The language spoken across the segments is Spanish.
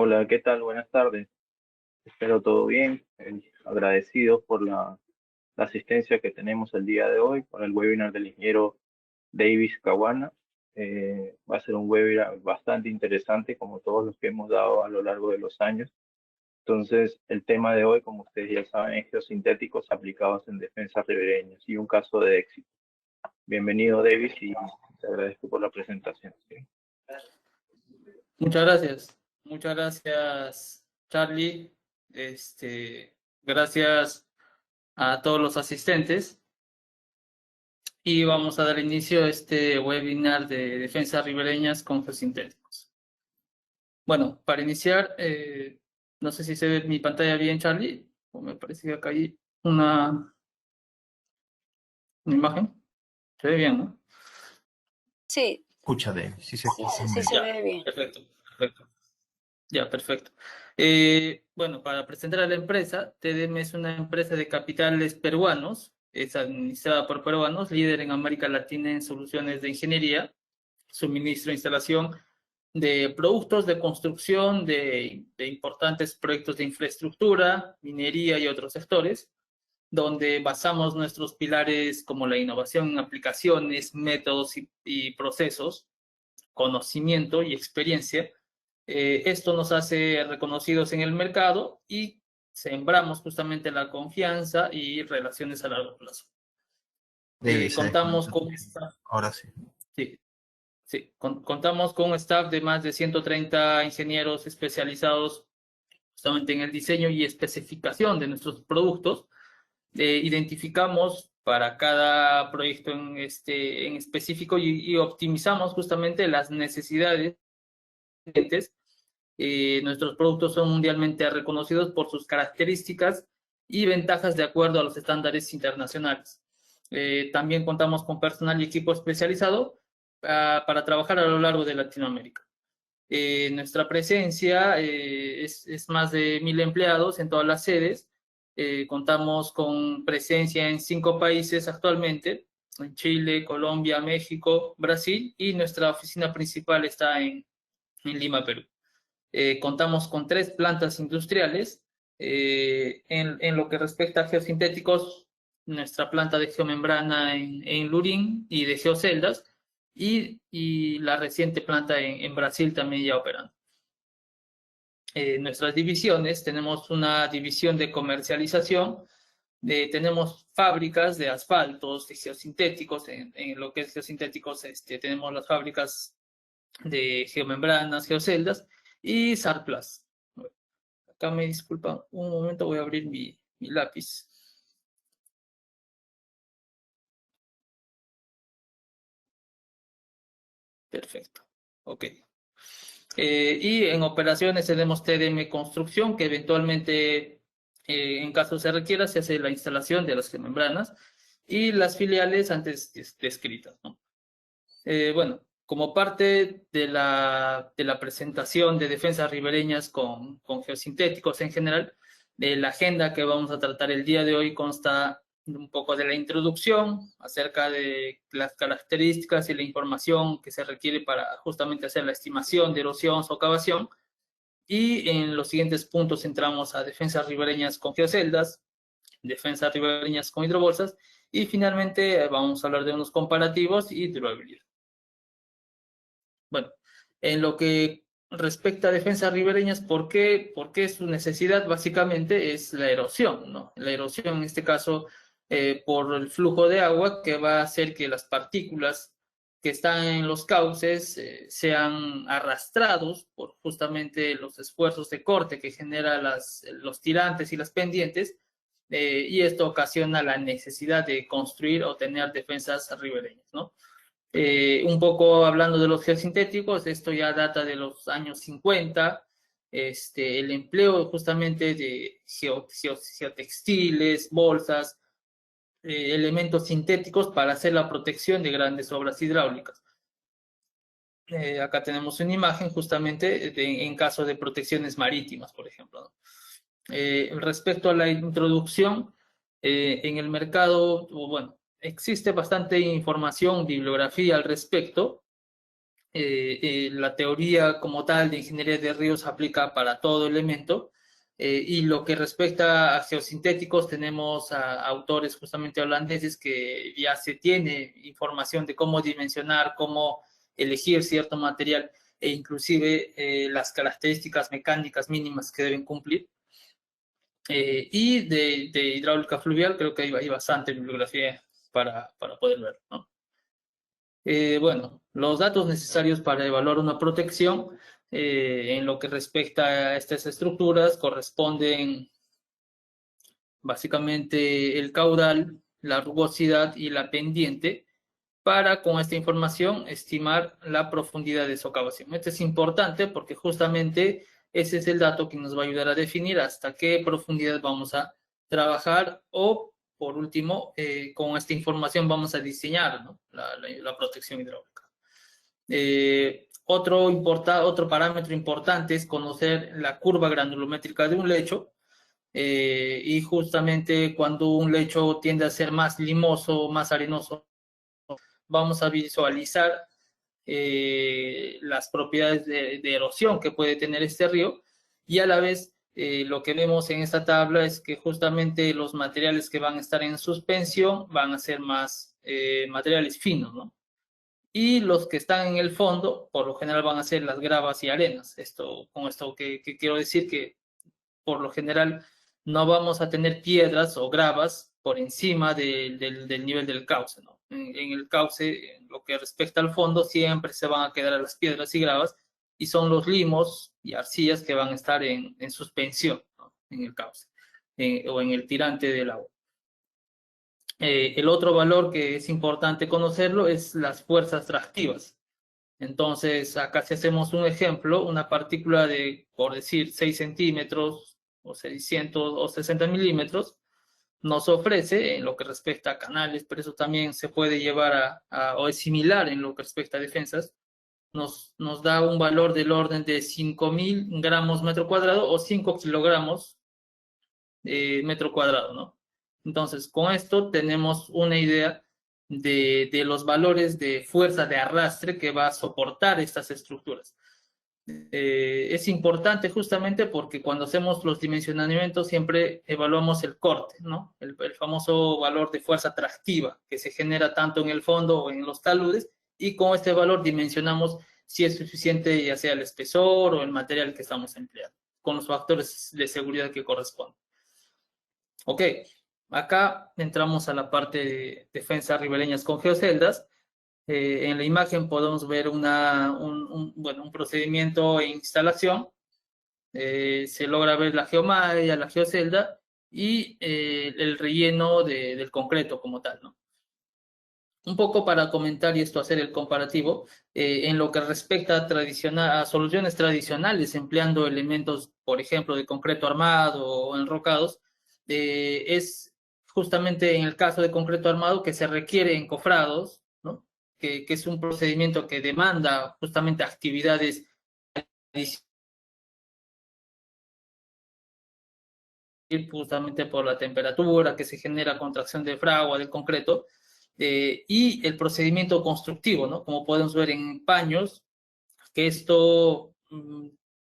Hola, ¿qué tal? Buenas tardes. Espero todo bien. Agradecidos por la asistencia que tenemos el día de hoy por el webinar del ingeniero Davis Caguana. Va a ser un webinar bastante interesante, como todos los que hemos dado a lo largo de los años. Entonces, el tema de hoy, como ustedes ya saben, es geosintéticos aplicados en defensas ribereñas y un caso de éxito. Bienvenido, Davis, y te agradezco por la presentación. ¿Sí? Muchas gracias, Charlie. Gracias a todos los asistentes. Y vamos a dar inicio a este webinar de defensas ribereñas con geosintéticos. Bueno, para iniciar, no sé si se ve mi pantalla bien, Charlie, o me parece que acá hay una imagen. Se ve bien, ¿no? Sí. Escucha, David, sí se escucha. Sí se ve bien. Perfecto. Ya, perfecto. Bueno, para presentar a la empresa, TDM es una empresa de capitales peruanos, es administrada por peruanos, líder en América Latina en soluciones de ingeniería, suministro e instalación de productos de construcción de importantes proyectos de infraestructura, minería y otros sectores, donde basamos nuestros pilares como la innovación en aplicaciones, métodos y procesos, conocimiento y experiencia. Esto nos hace reconocidos en el mercado y sembramos justamente la confianza y relaciones a largo plazo. Contamos con ahora sí. Contamos con un staff de más de 130 ingenieros especializados justamente en el diseño y especificación de nuestros productos. Identificamos para cada proyecto en específico y optimizamos justamente las necesidades de clientes. Nuestros productos son mundialmente reconocidos por sus características y ventajas de acuerdo a los estándares internacionales. También contamos con personal y equipo especializado para trabajar a lo largo de Latinoamérica. Nuestra presencia es más de 1.000 empleados en todas las sedes. Contamos con presencia en 5 países actualmente, en Chile, Colombia, México, Brasil, y nuestra oficina principal está en Lima, Perú. Contamos con 3 plantas industriales. En lo que respecta a geosintéticos, nuestra planta de geomembrana en Lurín y de geoceldas, y la reciente planta en Brasil también ya operando. Nuestras divisiones, tenemos una división de comercialización, tenemos fábricas de asfaltos, de geosintéticos. En lo que es geosintéticos, tenemos las fábricas de geomembranas, geoceldas y Sarplas. Acá me disculpan un momento, voy a abrir mi lápiz. Perfecto, ok. Y en operaciones tenemos TDM Construcción, que eventualmente, en caso se requiera, se hace la instalación de las geomembranas, y las filiales antes descritas, ¿no? Bueno, como parte de la presentación de defensas ribereñas con geosintéticos en general, de la agenda que vamos a tratar el día de hoy consta un poco de la introducción acerca de las características y la información que se requiere para justamente hacer la estimación de erosión, socavación, y en los siguientes puntos entramos a defensas ribereñas con geoceldas, defensas ribereñas con hidrobolsas, y finalmente vamos a hablar de unos comparativos y durabilidad. Bueno, en lo que respecta a defensas ribereñas, ¿por qué su necesidad? Básicamente es la erosión, ¿no? La erosión, en este caso, por el flujo de agua, que va a hacer que las partículas que están en los cauces sean arrastrados por justamente los esfuerzos de corte que genera los tirantes y las pendientes, y esto ocasiona la necesidad de construir o tener defensas ribereñas, ¿no? Un poco hablando de los geosintéticos, esto ya data de los años 50, el empleo justamente de geotextiles, bolsas, elementos sintéticos para hacer la protección de grandes obras hidráulicas. Acá tenemos una imagen justamente en caso de protecciones marítimas, por ejemplo, ¿no? Respecto a la introducción, en el mercado, bueno, existe bastante información, bibliografía al respecto. La teoría como tal de ingeniería de ríos aplica para todo elemento. Y lo que respecta a geosintéticos, tenemos a autores justamente holandeses que ya se tiene información de cómo dimensionar, cómo elegir cierto material e inclusive las características mecánicas mínimas que deben cumplir. Y de hidráulica fluvial creo que hay bastante bibliografía para poder ver, ¿no? Bueno, los datos necesarios para evaluar una protección en lo que respecta a estas estructuras corresponden básicamente el caudal, la rugosidad y la pendiente para con esta información estimar la profundidad de socavación. Esto es importante porque justamente ese es el dato que nos va a ayudar a definir hasta qué profundidad vamos a trabajar o, por último, con esta información vamos a diseñar, ¿no? la protección hidráulica. Otro parámetro importante es conocer la curva granulométrica de un lecho. Y justamente cuando un lecho tiende a ser más limoso, más arenoso, vamos a visualizar las propiedades de erosión que puede tener este río, y a la vez lo que vemos en esta tabla es que justamente los materiales que van a estar en suspensión van a ser más materiales finos, ¿no? Y los que están en el fondo, por lo general, van a ser las gravas y arenas. Con esto que quiero decir que por lo general no vamos a tener piedras o gravas por encima del nivel del cauce, ¿no? En el cauce, en lo que respecta al fondo, siempre se van a quedar las piedras y gravas, y son los limos y arcillas que van a estar en suspensión, ¿no? En el cauce o en el tirante del agua. El otro valor que es importante conocerlo es las fuerzas tractivas. Entonces, acá si hacemos un ejemplo, una partícula de, por decir, 6 centímetros o 600 o 60 milímetros, nos ofrece, en lo que respecta a canales, pero eso también se puede llevar o es similar en lo que respecta a defensas, nos da un valor del orden de 5.000 gramos metro cuadrado o 5 kilogramos metro cuadrado, ¿no? Entonces, con esto tenemos una idea de los valores de fuerza de arrastre que va a soportar estas estructuras. Es importante justamente porque cuando hacemos los dimensionamientos siempre evaluamos el corte, ¿no? El famoso valor de fuerza tractiva que se genera tanto en el fondo o en los taludes, y con este valor dimensionamos si es suficiente ya sea el espesor o el material que estamos empleando, con los factores de seguridad que corresponden. Ok, acá entramos a la parte de defensas ribereñas con geoceldas. En la imagen podemos ver un procedimiento e instalación. Se logra ver la geomalla, la geocelda y el relleno del concreto como tal, ¿no? Un poco para comentar y esto hacer el comparativo, en lo que respecta a soluciones tradicionales empleando elementos, por ejemplo, de concreto armado o enrocados, es justamente en el caso de concreto armado que se requiere encofrados, ¿no? Que es un procedimiento que demanda justamente actividades justamente por la temperatura que se genera, contracción de fragua del concreto, y el procedimiento constructivo, ¿no? Como podemos ver en paños, que esto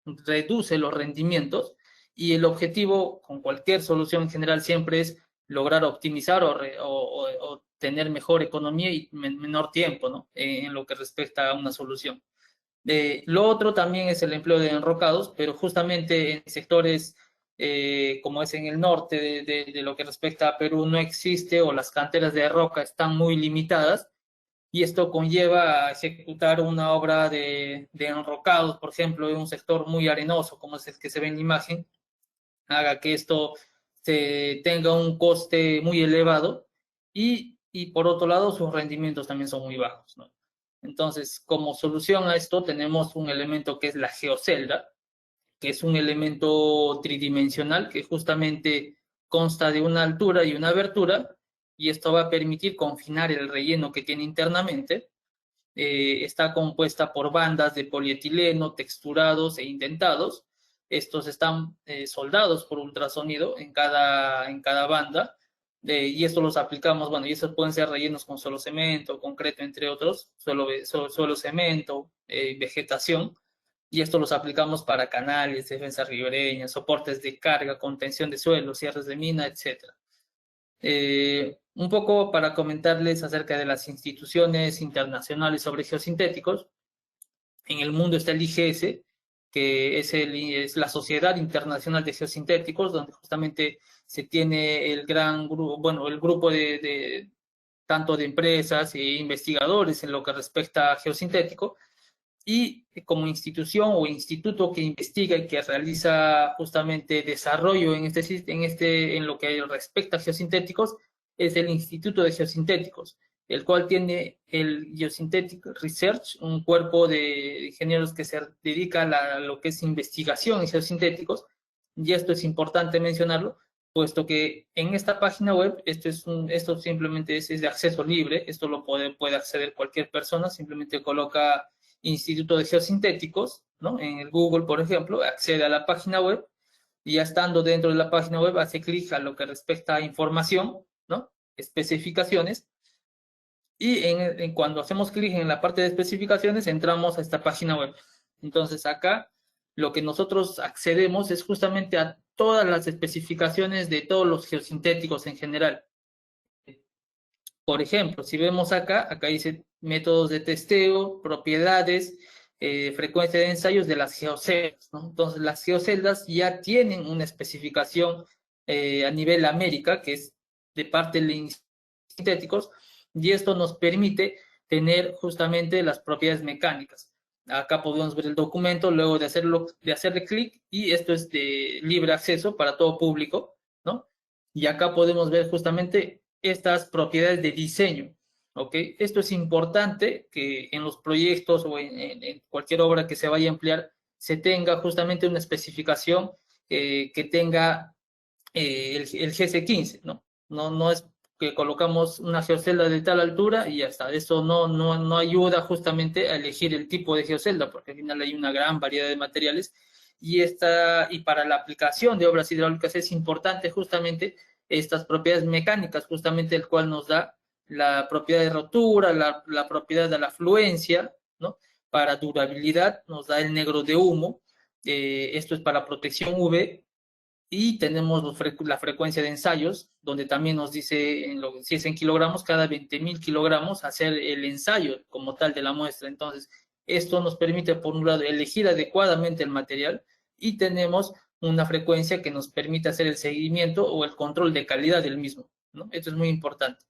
reduce los rendimientos, y el objetivo con cualquier solución en general siempre es lograr optimizar o tener mejor economía y menor tiempo, ¿no? En lo que respecta a una solución. Lo otro también es el empleo de enrocados, pero justamente en sectores como es en el norte de lo que respecta a Perú no existe, o las canteras de roca están muy limitadas, y esto conlleva a ejecutar una obra de enrocados, por ejemplo, en un sector muy arenoso, como es el que se ve en la imagen, haga que esto tenga un coste muy elevado, y por otro lado sus rendimientos también son muy bajos, ¿no? Entonces, como solución a esto tenemos un elemento que es la geocelda, que es un elemento tridimensional que justamente consta de una altura y una abertura, y esto va a permitir confinar el relleno que tiene internamente. Está compuesta por bandas de polietileno texturados e indentados. Estos están soldados por ultrasonido en cada banda. y esto los aplicamos, bueno, y estos pueden ser rellenos con suelo cemento, concreto, entre otros, suelo cemento, vegetación, y esto los aplicamos para canales, defensas ribereñas, soportes de carga, contención de suelo, cierres de mina, etc. Un poco para comentarles acerca de las instituciones internacionales sobre geosintéticos. En el mundo está el IGS, que es la Sociedad Internacional de Geosintéticos, donde justamente se tiene el gran grupo, bueno, el grupo de tanto de empresas e investigadores en lo que respecta a geosintético, y como institución o instituto que investiga y que realiza justamente desarrollo en lo que respecta a geosintéticos, es el Instituto de Geosintéticos, el cual tiene el Geosynthetic Research, un cuerpo de ingenieros que se dedica a lo que es investigación en geosintéticos, y esto es importante mencionarlo, puesto que en esta página web, esto simplemente es de acceso libre, esto lo puede acceder cualquier persona, simplemente coloca Instituto de Geosintéticos, ¿no? En el Google, por ejemplo, accede a la página web, y ya estando dentro de la página web hace clic a lo que respecta a información, ¿no? Especificaciones, y cuando hacemos clic en la parte de especificaciones entramos a esta página web. Entonces acá lo que nosotros accedemos es justamente a todas las especificaciones de todos los geosintéticos en general. Por ejemplo, si vemos acá dice métodos de testeo, propiedades, frecuencia de ensayos de las geoceldas, ¿no? Entonces, las geoceldas ya tienen una especificación a nivel América, que es de parte de sintéticos, y esto nos permite tener justamente las propiedades mecánicas. Acá podemos ver el documento luego de hacerle clic, y esto es de libre acceso para todo público, ¿no? Y acá podemos ver justamente estas propiedades de diseño, ¿ok? Esto es importante que en los proyectos o en cualquier obra que se vaya a emplear se tenga justamente una especificación que tenga el GC15, ¿no? No es que colocamos una geocelda de tal altura y ya está. Eso no ayuda justamente a elegir el tipo de geocelda, porque al final hay una gran variedad de materiales, y para la aplicación de obras hidráulicas es importante justamente estas propiedades mecánicas, justamente el cual nos da la propiedad de rotura, la propiedad de la fluencia, ¿no? Para durabilidad nos da el negro de humo, esto es para protección UV, y tenemos la frecuencia de ensayos, donde también nos dice, si es en kilogramos, cada 20.000 kilogramos hacer el ensayo como tal de la muestra. Entonces, esto nos permite, por un lado, elegir adecuadamente el material, y tenemos una frecuencia que nos permite hacer el seguimiento o el control de calidad del mismo, ¿no? Esto es muy importante.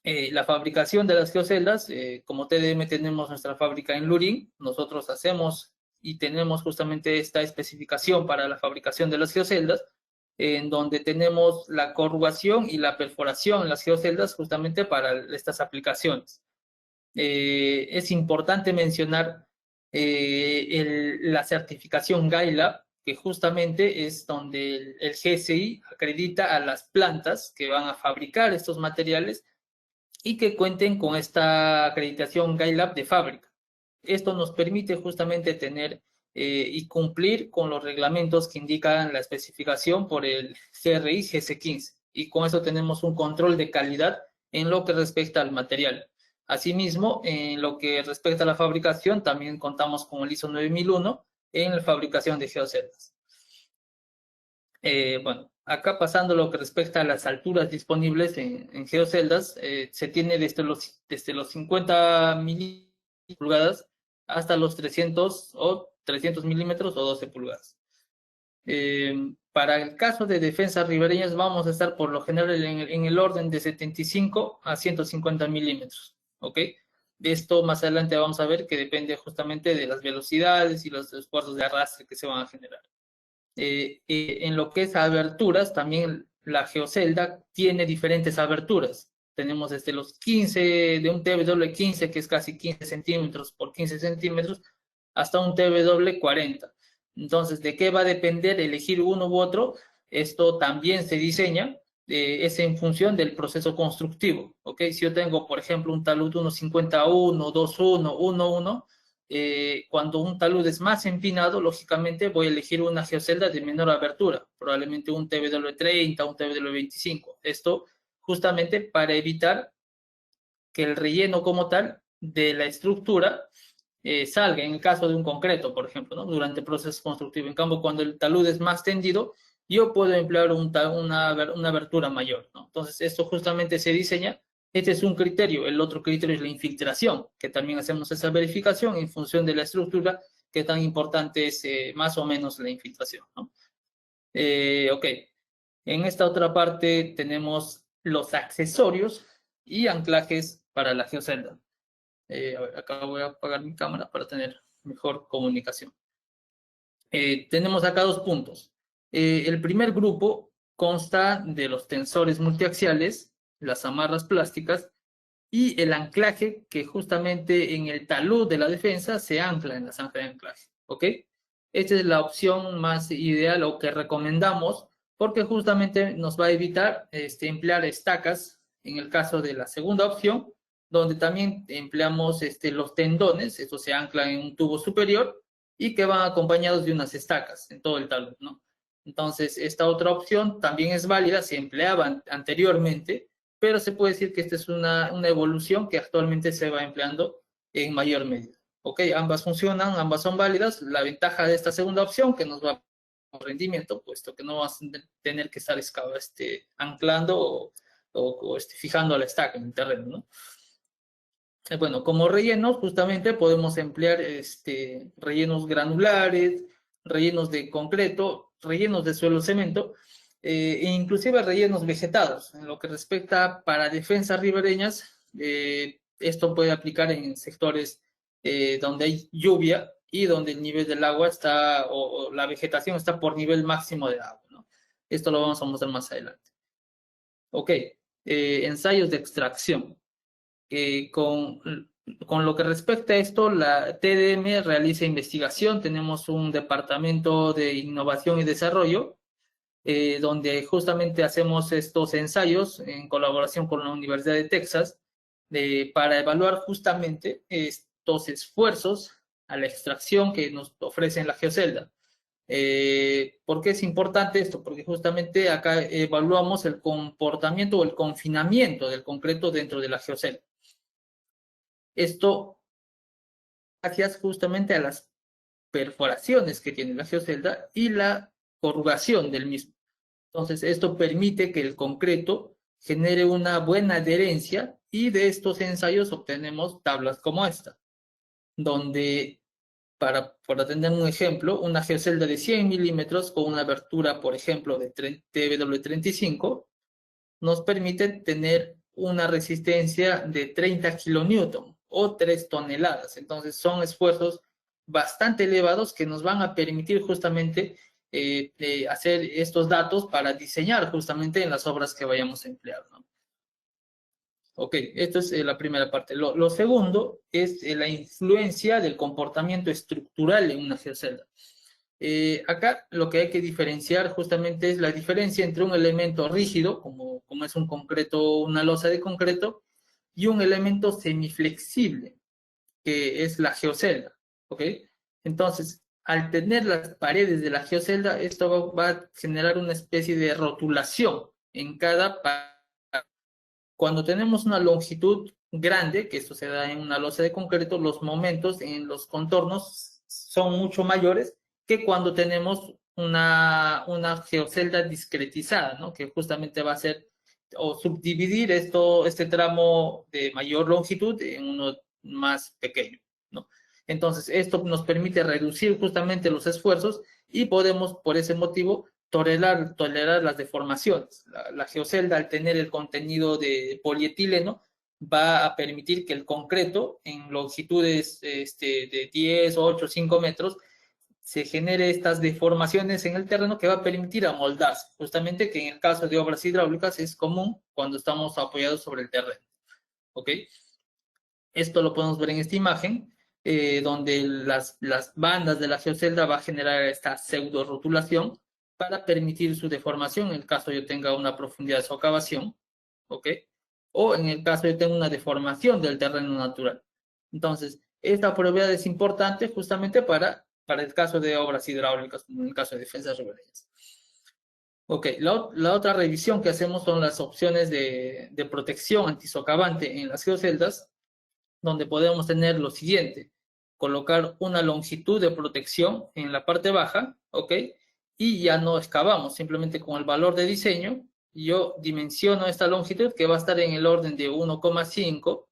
La fabricación de las geoceldas, como TDM tenemos nuestra fábrica en Lurín, nosotros hacemos y tenemos justamente esta especificación para la fabricación de las geoceldas, en donde tenemos la corrugación y la perforación en las geoceldas justamente para estas aplicaciones. Es importante mencionar la certificación GAILAB, que justamente es donde el GSI acredita a las plantas que van a fabricar estos materiales y que cuenten con esta acreditación GAILAB de fábrica. Esto nos permite justamente tener y cumplir con los reglamentos que indican la especificación por el GRI GC15, y con eso tenemos un control de calidad en lo que respecta al material. Asimismo, en lo que respecta a la fabricación, también contamos con el ISO 9001 en la fabricación de geoceldas. Bueno, acá pasando lo que respecta a las alturas disponibles en geoceldas, se tiene desde los 50 pulgadas hasta los 300 milímetros o 12 pulgadas. Para el caso de defensas ribereñas vamos a estar por lo general en el orden de 75 a 150 milímetros, ¿ok? De esto más adelante vamos a ver que depende justamente de las velocidades y los esfuerzos de arrastre que se van a generar. En lo que es aberturas, también la geocelda tiene diferentes aberturas. Tenemos desde los 15, de un TW15, que es casi 15 centímetros por 15 centímetros, hasta un TW 40. Entonces, ¿de qué va a depender elegir uno u otro? Esto también se diseña, es en función del proceso constructivo, ¿ok? Si yo tengo, por ejemplo, un talud 151, 21, 11, cuando un talud es más empinado, lógicamente voy a elegir una geocelda de menor abertura, probablemente un TBW30, un TBW25. Esto justamente para evitar que el relleno como tal de la estructura salga, en el caso de un concreto, por ejemplo, ¿no? Durante el proceso constructivo. En cambio, cuando el talud es más tendido, yo puedo emplear una abertura mayor, ¿no? Entonces, esto justamente se diseña. Este es un criterio. El otro criterio es la infiltración, que también hacemos esa verificación en función de la estructura, qué tan importante es más o menos la infiltración, ¿no? Ok. En esta otra parte tenemos los accesorios y anclajes para la geocelda. A ver, acá voy a apagar mi cámara para tener mejor comunicación. Tenemos acá 2 puntos. El primer grupo consta de los tensores multiaxiales, las amarras plásticas y el anclaje que justamente en el talud de la defensa se ancla en la zanja de anclaje. ¿Ok? Esta es la opción más ideal o que recomendamos porque justamente nos va a evitar emplear estacas en el caso de la segunda opción, donde también empleamos los tendones, estos se anclan en un tubo superior y que van acompañados de unas estacas en todo el talud, ¿no? Entonces, esta otra opción también es válida, se empleaba anteriormente, pero se puede decir que esta es una evolución que actualmente se va empleando en mayor medida. Ok, ambas funcionan, ambas son válidas. La ventaja de esta segunda opción que nos va a dar rendimiento, puesto que no vas a tener que estar anclando o fijando la estaca en el terreno, ¿no? Bueno, como rellenos, justamente podemos emplear rellenos granulares, rellenos de concreto, rellenos de suelo cemento, e inclusive rellenos vegetados. En lo que respecta para defensas ribereñas, esto puede aplicar en sectores donde hay lluvia y donde el nivel del agua está, o la vegetación está por nivel máximo de agua, ¿no? Esto lo vamos a mostrar más adelante. Ok, ensayos de extracción. Con lo que respecta a esto, la TDM realiza investigación. Tenemos un departamento de innovación y desarrollo, donde justamente hacemos estos ensayos en colaboración con la Universidad de Texas, para evaluar justamente estos esfuerzos a la extracción que nos ofrece la geocelda. ¿Por qué es importante esto? Porque justamente acá evaluamos el comportamiento o el confinamiento del concreto dentro de la geocelda. Esto gracias justamente a las perforaciones que tiene la geocelda y la corrugación del mismo. Entonces, esto permite que el concreto genere una buena adherencia y de estos ensayos obtenemos tablas como esta, donde, para tener un ejemplo, una geocelda de 100 milímetros con una abertura, por ejemplo, de TW35, nos permite tener una resistencia de 30 kilonewton o 3 toneladas. Entonces son esfuerzos bastante elevados que nos van a permitir justamente hacer estos datos para diseñar justamente en las obras que vayamos a emplear, ¿no? Ok, esto es la primera parte. Lo segundo es la influencia del comportamiento estructural en una geocelda. Acá lo que hay que diferenciar justamente es la diferencia entre un elemento rígido, como es un concreto, una losa de concreto, y un elemento semiflexible, que es la geocelda, ¿ok? Entonces, al tener las paredes de la geocelda, esto va a generar una especie de rotulación en cada pared. Cuando tenemos una longitud grande, que esto se da en una losa de concreto, los momentos en los contornos son mucho mayores que cuando tenemos una geocelda discretizada, ¿no? Que justamente va a ser o subdividir este tramo de mayor longitud en uno más pequeño, ¿no? Entonces, esto nos permite reducir justamente los esfuerzos y podemos, por ese motivo, tolerar las deformaciones. La geocelda, al tener el contenido de polietileno, va a permitir que el concreto en longitudes de 10, 8, 5 metros se genere estas deformaciones en el terreno que va a permitir amoldarse, justamente que en el caso de obras hidráulicas es común cuando estamos apoyados sobre el terreno. ¿Ok? Esto lo podemos ver en esta imagen, donde las bandas de la geocelda va a generar esta pseudo rotulación para permitir su deformación en el caso yo tenga una profundidad de socavación, ¿ok? O en el caso yo tenga una deformación del terreno natural. Entonces, Esta probabilidad es importante justamente para el caso de obras hidráulicas, en el caso de defensas ribereñas. Ok, la otra revisión que hacemos son las opciones de protección antisocavante en las geoceldas, donde podemos tener lo siguiente: colocar una longitud de protección en la parte baja, ¿ok? Y ya no excavamos, simplemente con el valor de diseño, yo dimensiono esta longitud que va a estar en el orden de 1,5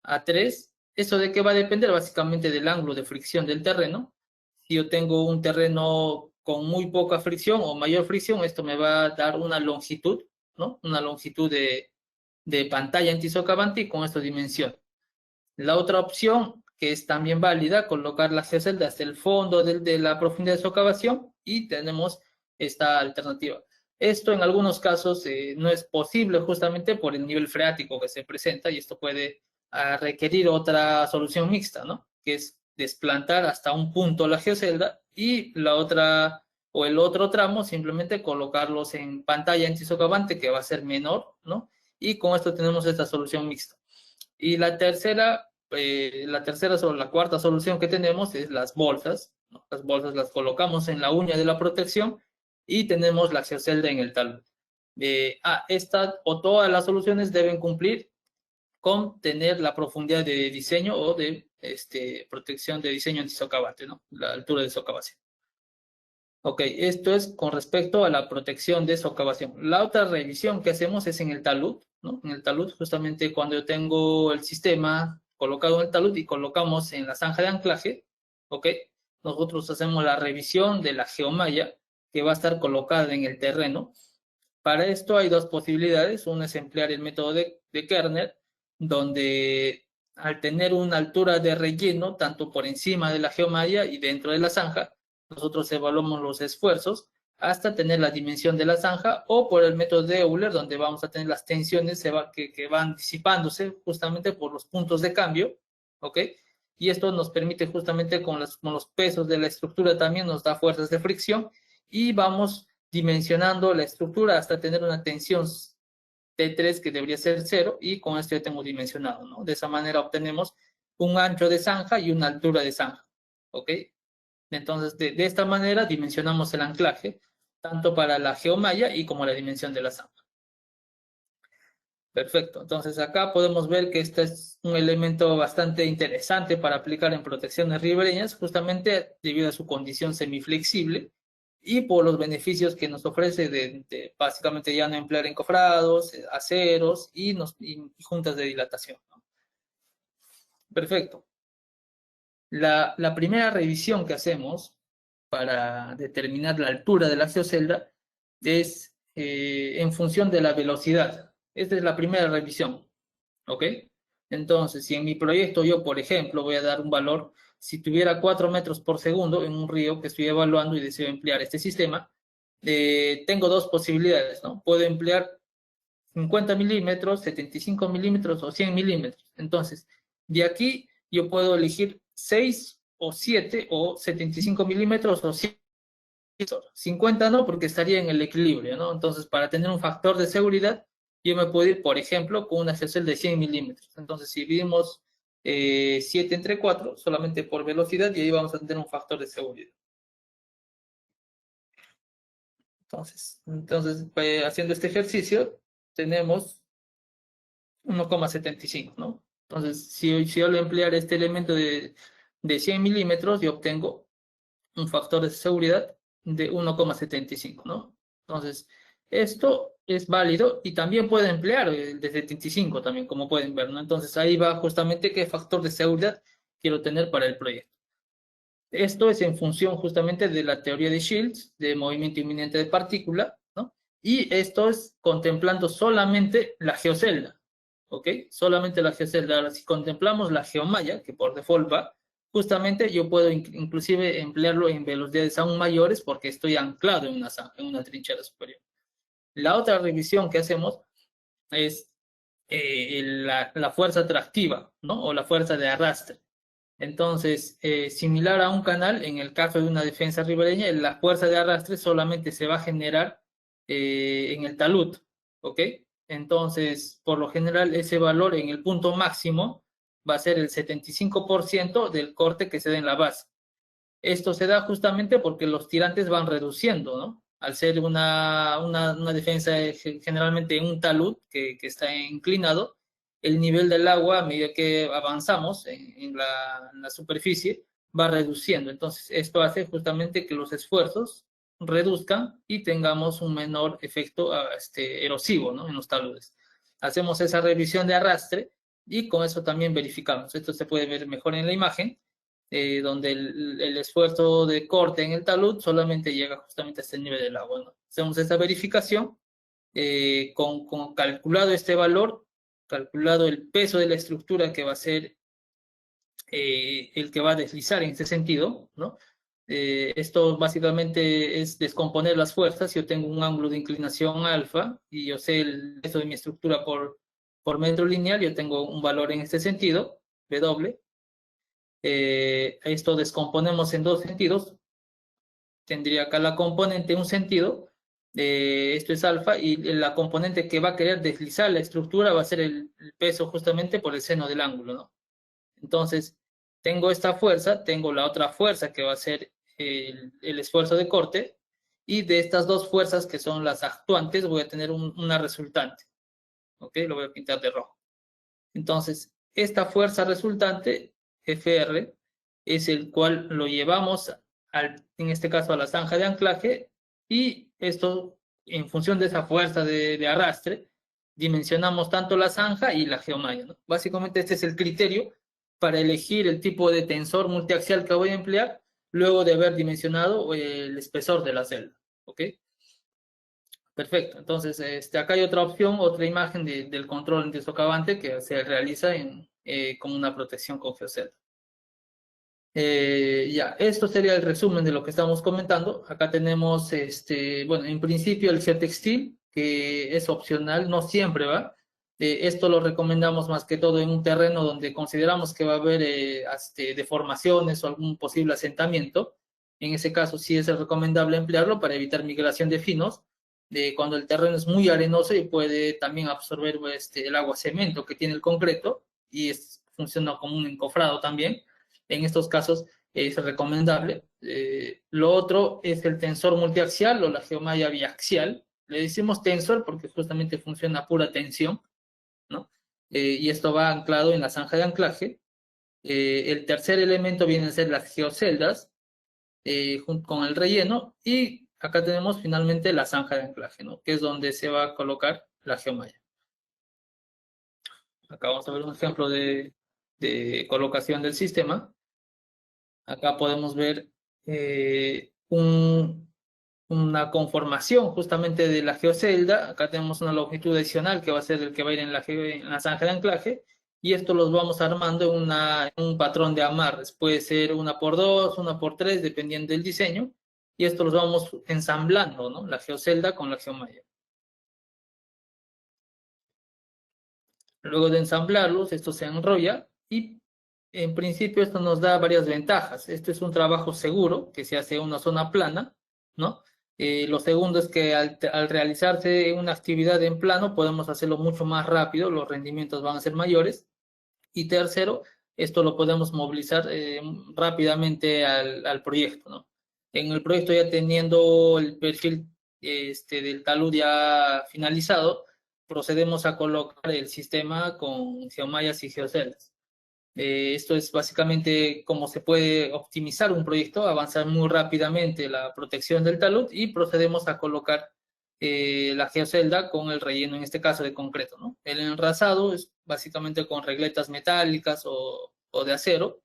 a 3. ¿Eso de qué va a depender? Básicamente del ángulo de fricción del terreno. Si yo tengo un terreno con muy poca fricción o mayor fricción, esto me va a dar una longitud, ¿no? Una longitud de pantalla antisocavante, y con esto dimensiono. La otra opción, que es también válida, colocar la geocelda hasta el fondo de la profundidad de socavación, y tenemos esta alternativa. Esto en algunos casos no es posible justamente por el nivel freático que se presenta, y esto puede requerir otra solución mixta, ¿no? Que es desplantar hasta un punto la geocelda, y la otra o el otro tramo simplemente colocarlos en pantalla antisocavante, que va a ser menor, ¿no? Y con esto tenemos esta solución mixta. Y la tercera o la cuarta solución que tenemos es las bolsas, ¿no? Las bolsas las colocamos en la uña de la protección y tenemos la geocelda en el talud. Esta o todas las soluciones deben cumplir con tener la profundidad de diseño o de protección de diseño antisocavante, ¿no? La altura de socavación. Ok, esto es con respecto a la protección de socavación. La otra revisión que hacemos es en el talud, ¿no? En el talud, justamente cuando yo tengo el sistema colocado en el talud y colocamos en la zanja de anclaje, ok, nosotros hacemos la revisión de la geomalla que va a estar colocada en el terreno. Para esto hay dos posibilidades. Una es emplear el método de Kerner, donde al tener una altura de relleno, tanto por encima de la geomalla y dentro de la zanja, nosotros evaluamos los esfuerzos hasta tener la dimensión de la zanja, o por el método de Euler, donde vamos a tener las tensiones que van disipándose justamente por los puntos de cambio, ¿ok? Y esto nos permite justamente con los pesos de la estructura también nos da fuerzas de fricción, y vamos dimensionando la estructura hasta tener una tensión T3 que debería ser 0, y con esto ya tengo dimensionado, ¿no? De esa manera obtenemos un ancho de zanja y una altura de zanja, ¿ok? Entonces, de esta manera dimensionamos el anclaje, tanto para la geomalla y como la dimensión de la zanja. Perfecto. Entonces, acá podemos ver que este es un elemento bastante interesante para aplicar en protecciones ribereñas, justamente debido a su condición semiflexible y por los beneficios que nos ofrece de básicamente ya no emplear encofrados, aceros y juntas de dilatación, ¿no? Perfecto. La primera revisión que hacemos para determinar la altura de la geocelda es en función de la velocidad. Esta es la primera revisión, ¿ok? Entonces, si en mi proyecto yo, por ejemplo, voy a dar un valor, si tuviera 4 metros por segundo en un río que estoy evaluando y deseo emplear este sistema, tengo dos posibilidades, ¿no? Puedo emplear 50 milímetros, 75 milímetros o 100 milímetros. Entonces, de aquí yo puedo elegir 6 o 7 o 75 milímetros o 100. 50 no, porque estaría en el equilibrio, ¿no? Entonces, para tener un factor de seguridad, yo me puedo ir, por ejemplo, con una geocelda de 100 milímetros. Entonces, si dividimos 7 entre 4, solamente por velocidad, y ahí vamos a tener un factor de seguridad. Entonces haciendo este ejercicio, tenemos 1,75, ¿no? Entonces, si yo le emplear este elemento de 100 milímetros, yo obtengo un factor de seguridad de 1,75, ¿no? Entonces, esto es válido y también puede emplear el de 75 también, como pueden ver, ¿no? Entonces, ahí va justamente qué factor de seguridad quiero tener para el proyecto. Esto es en función justamente de la teoría de Shields, de movimiento inminente de partícula, ¿no? Y esto es contemplando solamente la geocelda, ¿ok? Solamente la geocelda. Ahora, si contemplamos la geomalla, que por default va, justamente yo puedo inclusive emplearlo en velocidades aún mayores porque estoy anclado en una trinchera superior. La otra revisión que hacemos es la fuerza atractiva, ¿no? O la fuerza de arrastre. Entonces, similar a un canal, en el caso de una defensa ribereña, la fuerza de arrastre solamente se va a generar en el talud, ¿ok? Entonces, por lo general, ese valor en el punto máximo va a ser el 75% del corte que se da en la base. Esto se da justamente porque los tirantes van reduciendo, ¿no? Al ser una defensa generalmente en un talud que está inclinado, el nivel del agua a medida que avanzamos en la superficie va reduciendo. Entonces, esto hace justamente que los esfuerzos reduzcan y tengamos un menor efecto erosivo, ¿no? En los taludes. Hacemos esa revisión de arrastre y con eso también verificamos. Esto se puede ver mejor en la imagen, donde el esfuerzo de corte en el talud solamente llega justamente a este nivel del agua, ¿no? Hacemos esta verificación, con calculado este valor, calculado el peso de la estructura que va a ser el que va a deslizar en este sentido, ¿no? Esto básicamente es descomponer las fuerzas. Yo tengo un ángulo de inclinación alfa y yo sé el peso de mi estructura por metro lineal, yo tengo un valor en este sentido, W. Esto descomponemos en dos sentidos. Tendría acá la componente un sentido, esto es alfa, y la componente que va a querer deslizar la estructura va a ser el peso justamente por el seno del ángulo, ¿no? Entonces, tengo esta fuerza, tengo la otra fuerza que va a ser el esfuerzo de corte, y de estas dos fuerzas que son las actuantes voy a tener una resultante. ¿Ok? Lo voy a pintar de rojo. Entonces, esta fuerza resultante, FR, es el cual lo llevamos, en este caso, a la zanja de anclaje, y esto, en función de esa fuerza de arrastre, dimensionamos tanto la zanja y la geomalla, ¿no? Básicamente este es el criterio para elegir el tipo de tensor multiaxial que voy a emplear luego de haber dimensionado el espesor de la celda. ¿Ok? Perfecto. Entonces, acá hay otra opción, otra imagen del control antisocavante que se realiza con una protección con geocelda. Ya, esto sería el resumen de lo que estamos comentando. Acá tenemos, bueno, en principio el geotextil, que es opcional, no siempre va. Esto lo recomendamos más que todo en un terreno donde consideramos que va a haber deformaciones o algún posible asentamiento. En ese caso sí es recomendable emplearlo para evitar migración de finos, cuando el terreno es muy arenoso y puede también absorber el agua cemento que tiene el concreto y funciona como un encofrado también. En estos casos es recomendable. Lo otro es el tensor multiaxial o la geomalla biaxial. Le decimos tensor porque justamente funciona a pura tensión, ¿no? Y esto va anclado en la zanja de anclaje. El tercer elemento viene a ser las geoceldas, junto con el relleno, y acá tenemos finalmente la zanja de anclaje, ¿no? Que es donde se va a colocar la geomalla. Acá vamos a ver un ejemplo de colocación del sistema. Acá podemos ver una conformación justamente de la geocelda. Acá tenemos una longitud adicional que va a ser el que va a ir en la zanja de anclaje, y esto los vamos armando en un patrón de amarres. Puede ser 1x2, 1x3, dependiendo del diseño, y esto los vamos ensamblando, ¿no? La geocelda con la geomalla. Luego de ensamblarlos, esto se enrolla y en principio esto nos da varias ventajas. Esto es un trabajo seguro que se hace en una zona plana, ¿no? Lo segundo es que al realizarse una actividad en plano podemos hacerlo mucho más rápido, los rendimientos van a ser mayores. Y tercero, esto lo podemos movilizar rápidamente al proyecto, ¿no? En el proyecto, ya teniendo el perfil del talud ya finalizado, procedemos a colocar el sistema con geomallas y geoceldas. Esto es básicamente cómo se puede optimizar un proyecto, avanzar muy rápidamente la protección del talud, y procedemos a colocar la geocelda con el relleno, en este caso de concreto, ¿no? El enrasado es básicamente con regletas metálicas o de acero.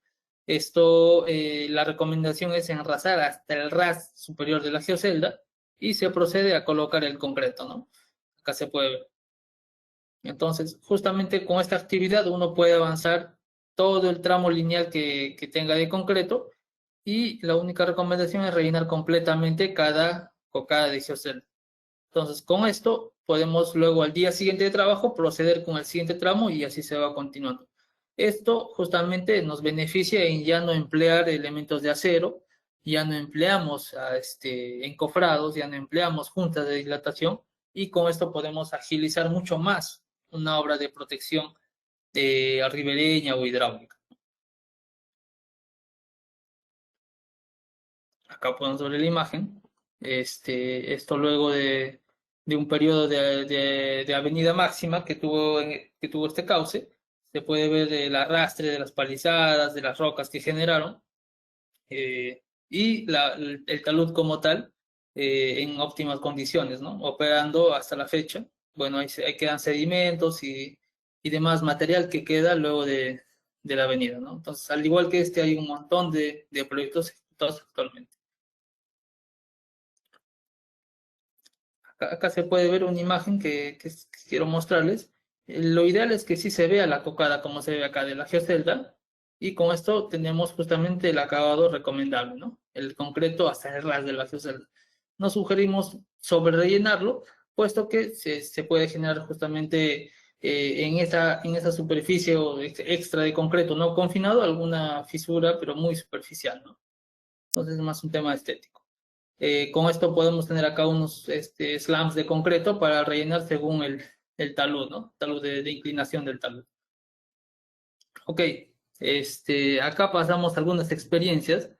Esto, la recomendación es enrasar hasta el ras superior de la geocelda y se procede a colocar el concreto, ¿no? Acá se puede ver. Entonces, justamente con esta actividad uno puede avanzar todo el tramo lineal que tenga de concreto, y la única recomendación es rellenar completamente cada cocada de geocelda. Entonces, con esto podemos luego al día siguiente de trabajo proceder con el siguiente tramo y así se va continuando. Esto justamente nos beneficia en ya no emplear elementos de acero, ya no empleamos encofrados, ya no empleamos juntas de dilatación, y con esto podemos agilizar mucho más una obra de protección ribereña o hidráulica. Acá podemos ver la imagen. Esto luego de un periodo de avenida máxima que tuvo este cauce, se puede ver el arrastre de las palizadas, de las rocas que generaron, y el talud como tal en óptimas condiciones, ¿no? Operando hasta la fecha. Bueno, ahí quedan sedimentos y demás material que queda luego de la avenida, ¿no? Entonces, al igual que hay un montón de proyectos ejecutados actualmente. Acá se puede ver una imagen que quiero mostrarles. Lo ideal es que sí se vea la cocada como se ve acá de la geocelda, y con esto tenemos justamente el acabado recomendable, ¿no? El concreto hasta el ras de la geocelda. No sugerimos sobre rellenarlo, puesto que se puede generar justamente en esa superficie extra de concreto no confinado alguna fisura, pero muy superficial, ¿no? Entonces es más un tema estético. Con esto podemos tener acá unos slams de concreto para rellenar según el talud, ¿no? Talud de inclinación del talud. Ok, acá pasamos algunas experiencias.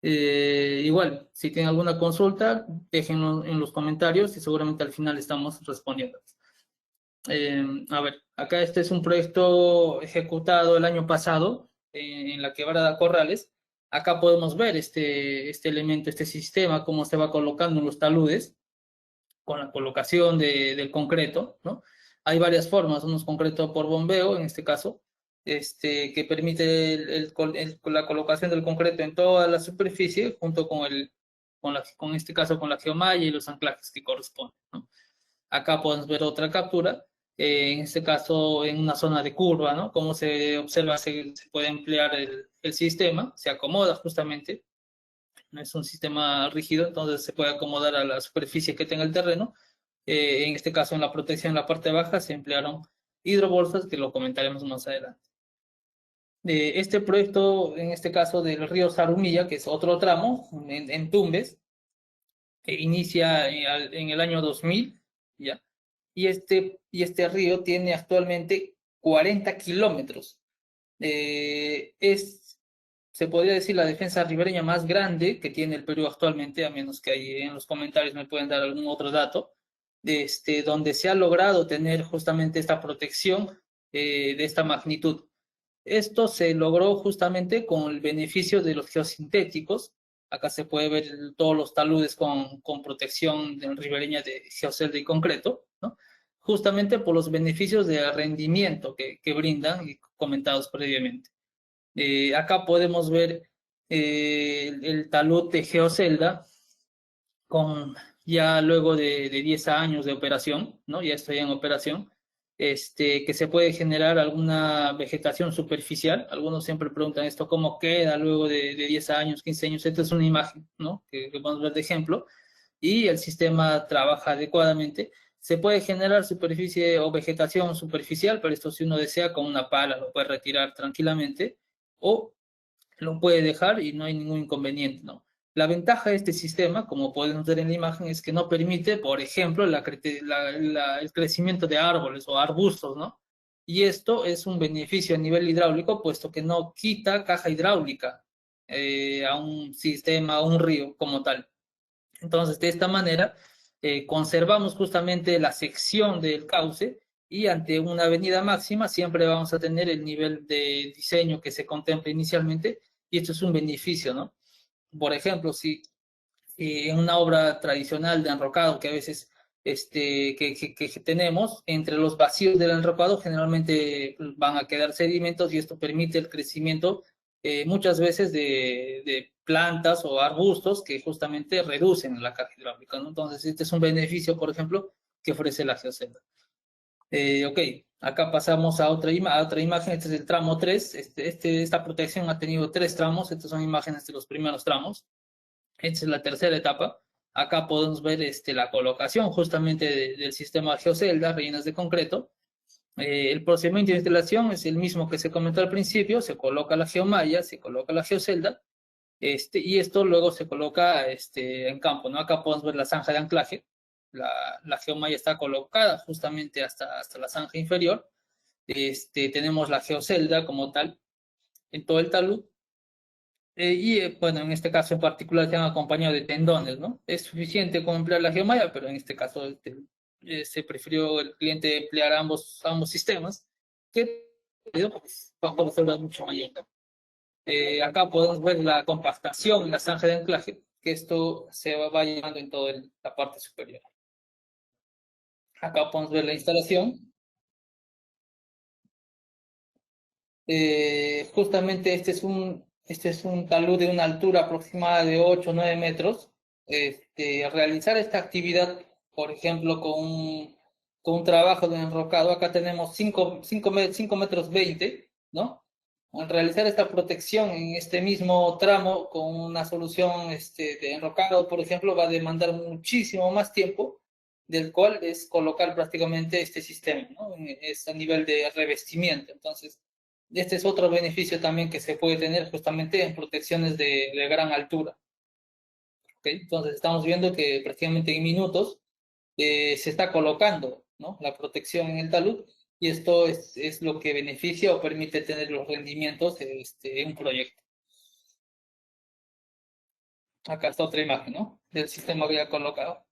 Igual, si tienen alguna consulta, déjenlo en los comentarios y seguramente al final estamos respondiendo. A ver, acá este es un proyecto ejecutado el año pasado en la Quebrada Corrales. Acá podemos ver este elemento, este sistema, cómo se va colocando en los taludes con la colocación del concreto, ¿no? Hay varias formas, unos concreto por bombeo, en este caso, que permite la colocación del concreto en toda la superficie, junto con este caso, con la geomalla y los anclajes que corresponden, ¿no? Acá podemos ver otra captura, en este caso en una zona de curva, ¿no? Como se observa, se puede emplear el sistema, se acomoda justamente, no es un sistema rígido, entonces se puede acomodar a la superficie que tenga el terreno. En este caso, en la protección en la parte baja se emplearon hidrobolsas, que lo comentaremos más adelante. Este proyecto, en este caso del río Zarumilla, que es otro tramo en Tumbes, que inicia en el año 2000, ¿ya? Y este río tiene actualmente 40 kilómetros. Se podría decir la defensa ribereña más grande que tiene el Perú actualmente, a menos que ahí en los comentarios me pueden dar algún otro dato, donde se ha logrado tener justamente esta protección de esta magnitud. Esto se logró justamente con el beneficio de los geosintéticos. Acá se puede ver todos los taludes con protección ribereña de geocelda y concreto, ¿no? Justamente por los beneficios de rendimiento que brindan y comentados previamente. Acá podemos ver el talud de geocelda con ya luego de 10 años de operación, ¿no? Ya estoy en operación, que se puede generar alguna vegetación superficial. Algunos siempre preguntan esto, ¿cómo queda luego de 10 años, 15 años? Esta es una imagen, ¿no? Que podemos ver de ejemplo, y el sistema trabaja adecuadamente. Se puede generar superficie o vegetación superficial, pero esto si uno desea con una pala lo puede retirar tranquilamente, o lo puede dejar y no hay ningún inconveniente, ¿no? La ventaja de este sistema, como podemos ver en la imagen, es que no permite, por ejemplo, el crecimiento de árboles o arbustos, ¿no? Y esto es un beneficio a nivel hidráulico, puesto que no quita caja hidráulica a un sistema, a un río como tal. Entonces, de esta manera, conservamos justamente la sección del cauce, y ante una avenida máxima siempre vamos a tener el nivel de diseño que se contempla inicialmente, y esto es un beneficio, ¿no? Por ejemplo, si en una obra tradicional de enrocado que a veces que tenemos, entre los vacíos del enrocado generalmente van a quedar sedimentos, y esto permite el crecimiento muchas veces de plantas o arbustos que justamente reducen la carga hidráulica, ¿no? Entonces, este es un beneficio, por ejemplo, que ofrece la geocelda. Ok, acá pasamos a otra imagen. Este es el tramo 3. Esta protección ha tenido 3 tramos. Estas son imágenes de los primeros tramos. Esta es la tercera etapa. Acá podemos ver la colocación justamente del sistema geocelda, rellenas de concreto. El procedimiento de instalación es el mismo que se comentó al principio. Se coloca la geomalla, se coloca la geocelda, y esto luego se coloca en campo, ¿no? Acá podemos ver la zanja de anclaje. La geomalla está colocada justamente hasta la zanja inferior. tenemos la geocelda como tal en todo el talud. Bueno, en este caso en particular se han acompañado de tendones, ¿no? Es suficiente con emplear la geomalla, pero en este caso se prefirió el cliente emplear ambos sistemas, que pues, va a resolver mucho mayor. Acá podemos ver la compactación en la zanja de anclaje, que esto se va llevando en toda la parte superior. Acá podemos ver la instalación. Justamente este es un talud de una altura aproximada de 8 o 9 metros. Realizar esta actividad, por ejemplo, con un trabajo de enrocado, acá tenemos 5 metros 20, ¿no? Al realizar esta protección en este mismo tramo con una solución de enrocado, por ejemplo, va a demandar muchísimo más tiempo, del cual es colocar prácticamente este sistema, ¿no? Es a nivel de revestimiento. Entonces, este es otro beneficio también que se puede tener justamente en protecciones de gran altura. ¿Okay? Entonces estamos viendo que prácticamente en minutos se está colocando, ¿no?, la protección en el talud, y esto es lo que beneficia o permite tener los rendimientos en un proyecto. Acá está otra imagen, ¿no?, del sistema que ya colocado.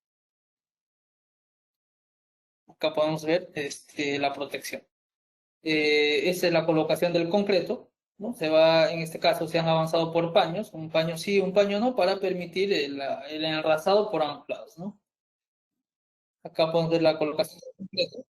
Acá podemos ver la protección. Esa es la colocación del concreto, ¿no? En este caso se han avanzado por paños, un paño sí, un paño no, para permitir el enrasado por ambos lados, ¿no? Acá podemos ver la colocación del concreto.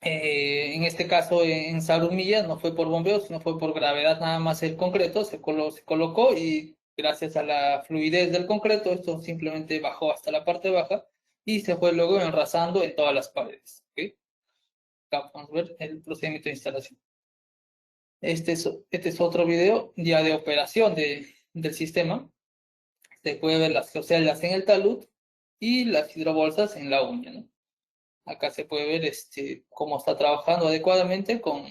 En este caso en Sarumilla no fue por bombeo, sino fue por gravedad nada más el concreto, se colocó, y gracias a la fluidez del concreto esto simplemente bajó hasta la parte baja y se fue luego enrasando en todas las paredes. ¿Okay? Acá podemos ver el procedimiento de instalación. Este es otro video ya de operación del sistema. Se puede ver las geoceldas en el talud y las hidrobolsas en la uña, ¿no? Acá se puede ver cómo está trabajando adecuadamente con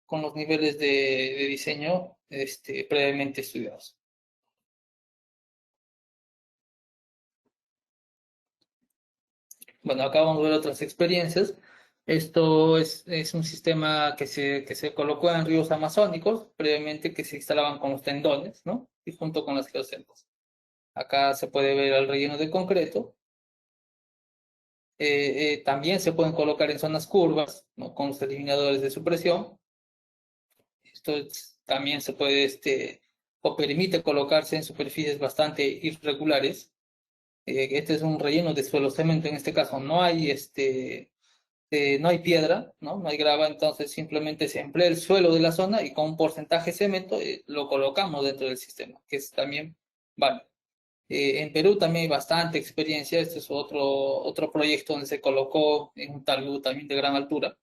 los niveles de diseño previamente estudiados. Bueno, acá vamos a ver otras experiencias. Esto es un sistema que se colocó en ríos amazónicos, previamente que se instalaban con los tendones, ¿no? Y junto con las geoceldas. Acá se puede ver el relleno de concreto. También se pueden colocar en zonas curvas, ¿no?, con los eliminadores de supresión. Esto también se puede, o permite colocarse en superficies bastante irregulares. Este es un relleno de suelo cemento, en este caso no hay, no hay piedra, ¿no? No hay grava, entonces simplemente se emplea el suelo de la zona y con un porcentaje de cemento lo colocamos dentro del sistema, que es también vale. En Perú también hay bastante experiencia. Este es otro proyecto donde se colocó en un talud también de gran altura.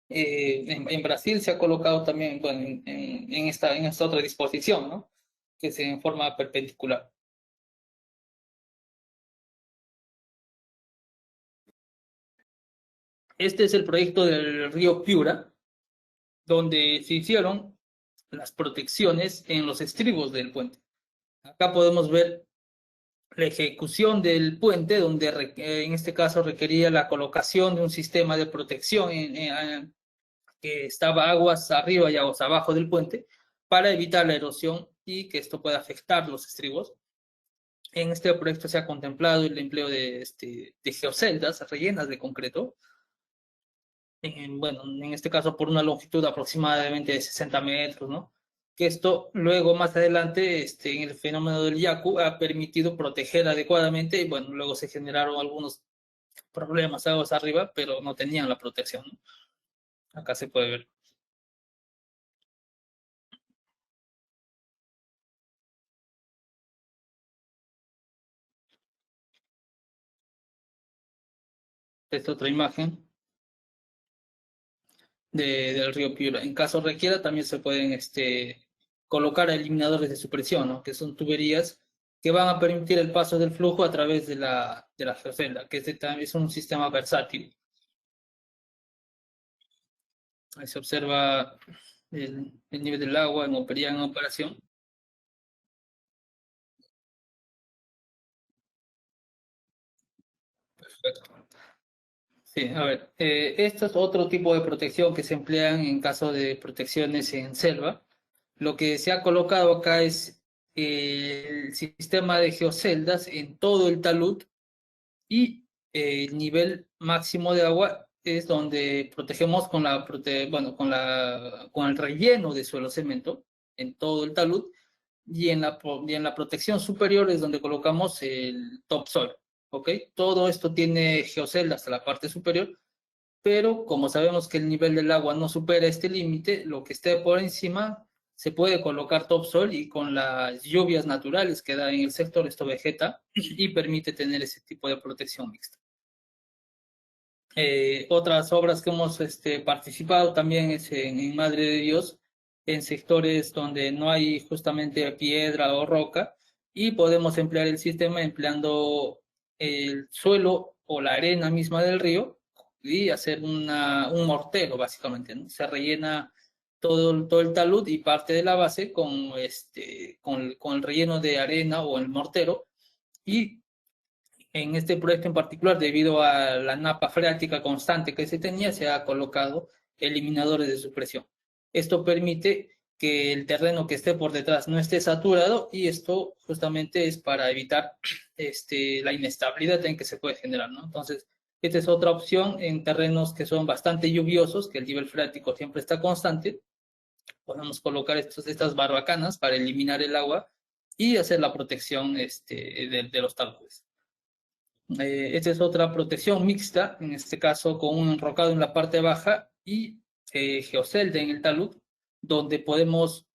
En Brasil se ha colocado también, bueno, en esta otra disposición, ¿no?, que es en forma perpendicular. Este es el proyecto del río Piura, donde se hicieron las protecciones en los estribos del puente. Acá podemos ver la ejecución del puente, donde en este caso requería la colocación de un sistema de protección que estaba aguas arriba y aguas abajo del puente, para evitar la erosión y que esto pueda afectar los estribos. En este proyecto se ha contemplado el empleo de geoceldas rellenas de concreto, bueno, en este caso por una longitud aproximadamente de 60 metros, ¿no? Que esto luego más adelante en el fenómeno del Yaku ha permitido proteger adecuadamente, y bueno, luego se generaron algunos problemas aguas arriba, pero no tenían la protección, ¿no? Acá se puede ver. Esta otra imagen del río Piura. En caso requiera, también se pueden colocar eliminadores de supresión, ¿no?, que son tuberías que van a permitir el paso del flujo a través de la geocelda, que es un sistema versátil. Ahí se observa el nivel del agua en operación. Perfecto. Sí, a ver, esto es otro tipo de protección que se emplean en caso de protecciones en selva. Lo que se ha colocado acá es el sistema de geoceldas en todo el talud y el nivel máximo de agua es donde protegemos con bueno, con el relleno de suelo cemento en todo el talud y y en la protección superior es donde colocamos el topsoil, ¿ok? Todo esto tiene geoceldas hasta la parte superior, pero como sabemos que el nivel del agua no supera este límite, lo que esté por encima se puede colocar topsoil y con las lluvias naturales que da en el sector esto vegeta y permite tener ese tipo de protección mixta. Otras obras que hemos participado también es en Madre de Dios, en sectores donde no hay justamente piedra o roca, y podemos emplear el sistema empleando el suelo o la arena misma del río y hacer un mortero, básicamente, ¿no? Se rellena todo el talud y parte de la base con el relleno de arena o el mortero, y en este proyecto en particular, debido a la napa freática constante que se tenía, se ha colocado eliminadores de supresión. Esto permite que el terreno que esté por detrás no esté saturado, y esto justamente es para evitar la inestabilidad en que se puede generar, ¿no? Entonces, esta es otra opción en terrenos que son bastante lluviosos, que el nivel freático siempre está constante. Podemos colocar estas barbacanas para eliminar el agua y hacer la protección de los taludes. Esta es otra protección mixta, en este caso con un enrocado en la parte baja y geocelda en el talud, donde podemos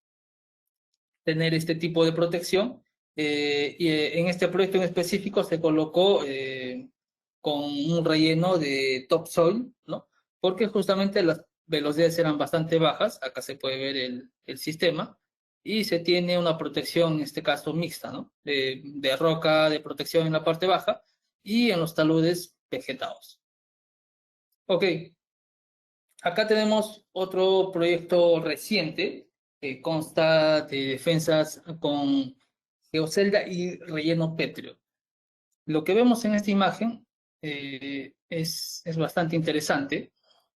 tener este tipo de protección. En este proyecto en específico se colocó con un relleno de topsoil, ¿no? Porque justamente las velocidades eran bastante bajas, acá se puede ver el sistema, y se tiene una protección, en este caso mixta, ¿no? De roca de protección en la parte baja y en los taludes vegetados. Ok, acá tenemos otro proyecto reciente que consta de defensas con geocelda y relleno pétreo. Lo que vemos en esta imagen es bastante interesante.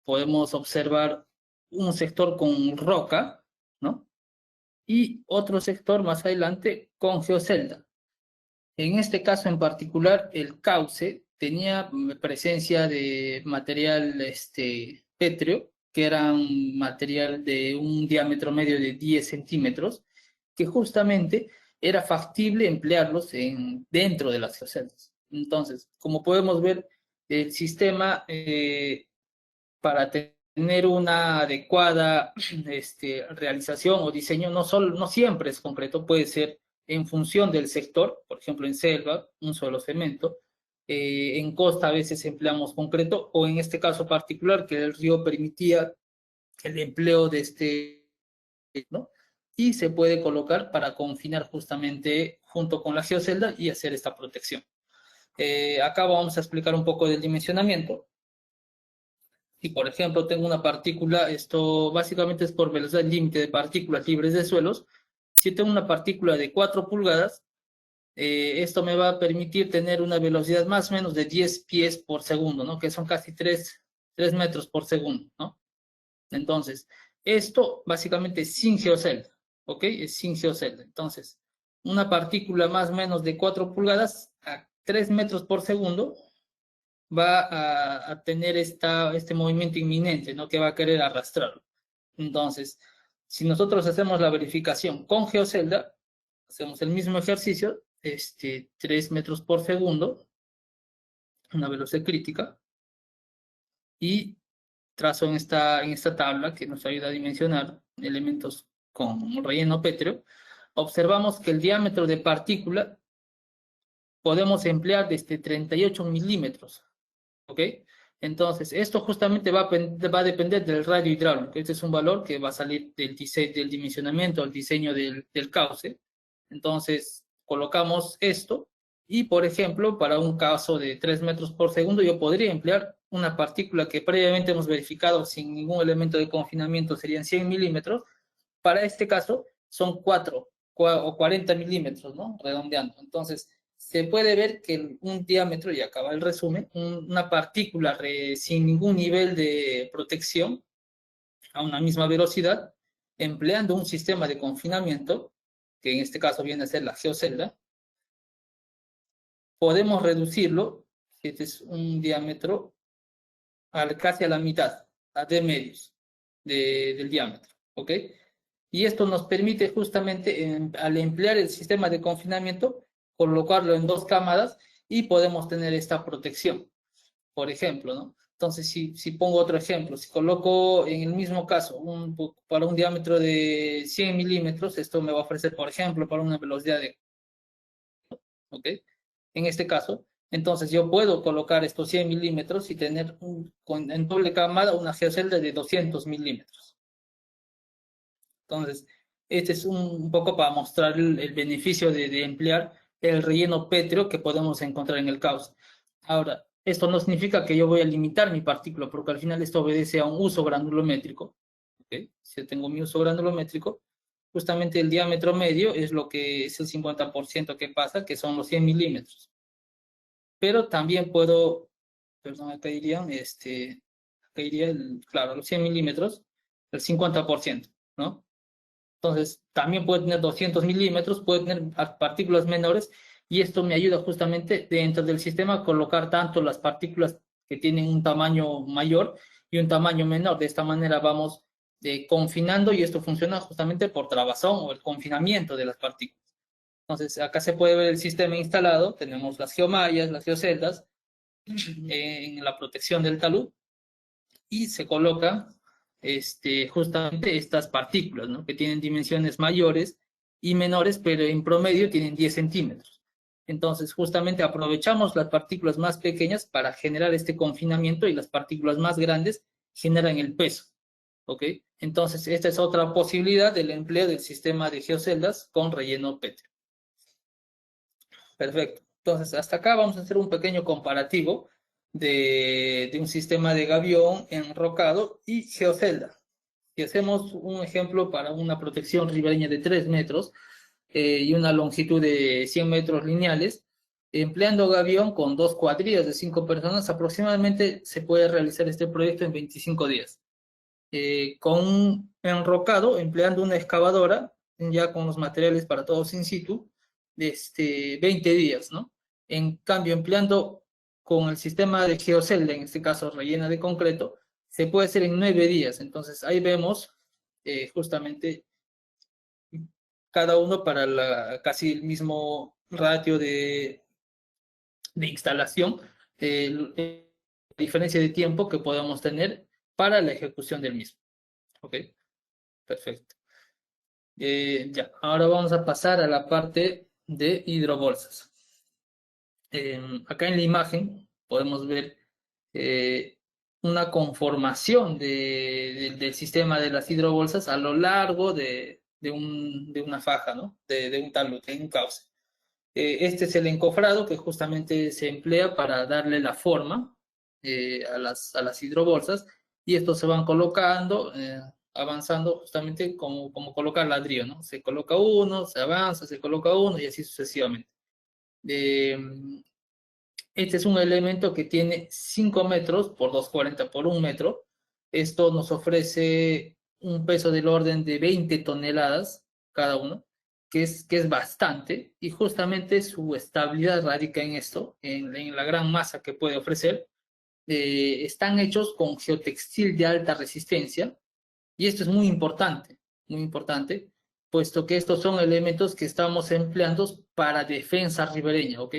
Podemos observar un sector con roca, ¿no? Y otro sector más adelante con geocelda. En este caso en particular, el cauce tenía presencia de material pétreo, que era un material de un diámetro medio de 10 centímetros, que justamente era factible emplearlos dentro de las geoceldas. Entonces, como podemos ver, el sistema para tener una adecuada realización o diseño no siempre es concreto, puede ser en función del sector, por ejemplo en selva, un suelo cemento, en costa a veces empleamos concreto, o en este caso particular que el río permitía el empleo de ¿no? Y se puede colocar para confinar justamente junto con la geocelda y hacer esta protección. Acá vamos a explicar un poco del dimensionamiento. Si, por ejemplo, tengo una partícula, esto básicamente es por velocidad límite de partículas libres de suelos. Si tengo una partícula de 4 pulgadas, esto me va a permitir tener una velocidad más o menos de 10 pies por segundo, ¿no? Que son casi 3 metros por segundo, ¿no? Entonces, esto básicamente es sin geocelda, ¿ok? Es sin geocelda. Entonces, una partícula más o menos de 4 pulgadas a 3 metros por segundo va a tener este movimiento inminente, ¿no? Que va a querer arrastrarlo. Entonces, si nosotros hacemos la verificación con geocelda, hacemos el mismo ejercicio, 3 metros por segundo, una velocidad crítica, y trazo en esta tabla que nos ayuda a dimensionar elementos con relleno pétreo, observamos que el diámetro de partícula podemos emplear desde 38 milímetros, ¿ok? Entonces, esto justamente va a depender del radio hidráulico. Este es un valor que va a salir del dimensionamiento, del diseño del cauce. Entonces, colocamos esto y, por ejemplo, para un caso de 3 metros por segundo, yo podría emplear una partícula que previamente hemos verificado sin ningún elemento de confinamiento, serían 100 milímetros. Para este caso, son 4 o 40 milímetros, ¿no? Redondeando. Entonces, se puede ver que un diámetro, y acaba el resumen, una partícula sin ningún nivel de protección a una misma velocidad, empleando un sistema de confinamiento, que en este caso viene a ser la geocelda, podemos reducirlo, si este es un diámetro, casi a la mitad, a D medios del diámetro, ¿ok? Y esto nos permite justamente, al emplear el sistema de confinamiento, colocarlo en 2 cámaras y podemos tener esta protección, por ejemplo, ¿no? Entonces, si pongo otro ejemplo, si coloco en el mismo caso para un diámetro de 100 milímetros, esto me va a ofrecer, por ejemplo, para una velocidad de, ¿ok? En este caso, entonces yo puedo colocar estos 100 milímetros y tener en doble cámara una geocelda de 200 milímetros. Entonces, este es un poco para mostrar el beneficio de emplear el relleno pétreo que podemos encontrar en el cauce. Ahora, esto no significa que yo voy a limitar mi partícula, porque al final esto obedece a un uso granulométrico. ¿Okay? Si yo tengo mi uso granulométrico, justamente el diámetro medio es lo que es el 50% que pasa, que son los 100 milímetros. Pero también puedo, perdón, acá iría, claro, los 100 milímetros, el 50%, ¿no? Entonces, también puede tener 200 milímetros, puede tener partículas menores, y esto me ayuda justamente dentro del sistema a colocar tanto las partículas que tienen un tamaño mayor y un tamaño menor. De esta manera vamos confinando, y esto funciona justamente por trabazón o el confinamiento de las partículas. Entonces, acá se puede ver el sistema instalado, tenemos las geomallas, las geoceldas, en la protección del talud, y se coloca justamente estas partículas, ¿no? Que tienen dimensiones mayores y menores, pero en promedio tienen 10 centímetros. Entonces, justamente aprovechamos las partículas más pequeñas para generar este confinamiento, y las partículas más grandes generan el peso, ¿ok? Entonces, esta es otra posibilidad del empleo del sistema de geoceldas con relleno pétreo. Perfecto. Entonces, hasta acá vamos a hacer un pequeño comparativo de un sistema de gavión enrocado y geocelda. Si hacemos un ejemplo para una protección ribereña de 3 metros y una longitud de 100 metros lineales, empleando gavión con 2 cuadrillas de 5 personas, aproximadamente se puede realizar este proyecto en 25 días. Con un enrocado, empleando una excavadora, ya con los materiales para todos in situ, 20 días, ¿no? En cambio, empleando con el sistema de geocelda, en este caso rellena de concreto, se puede hacer en 9 días. Entonces, ahí vemos justamente cada uno para casi el mismo ratio de instalación, diferencia de tiempo que podemos tener para la ejecución del mismo. ¿Ok? Perfecto. Ya, ahora vamos a pasar a la parte de hidrobolsas. Acá en la imagen podemos ver una conformación del sistema de las hidrobolsas a lo largo de una faja, ¿no? De un talud, de un cauce. Este es el encofrado que justamente se emplea para darle la forma a las hidrobolsas, y estos se van colocando, avanzando justamente como colocar ladrillo, ¿no? Se coloca uno, se avanza, se coloca uno, y así sucesivamente. Este es un elemento que tiene 5 metros por 2,40 por 1 metro. Esto nos ofrece un peso del orden de 20 toneladas cada uno, que es bastante, y justamente su estabilidad radica en esto, en la gran masa que puede ofrecer. Están hechos con geotextil de alta resistencia, y esto es muy importante, puesto que estos son elementos que estamos empleando para defensa ribereña, ¿ok?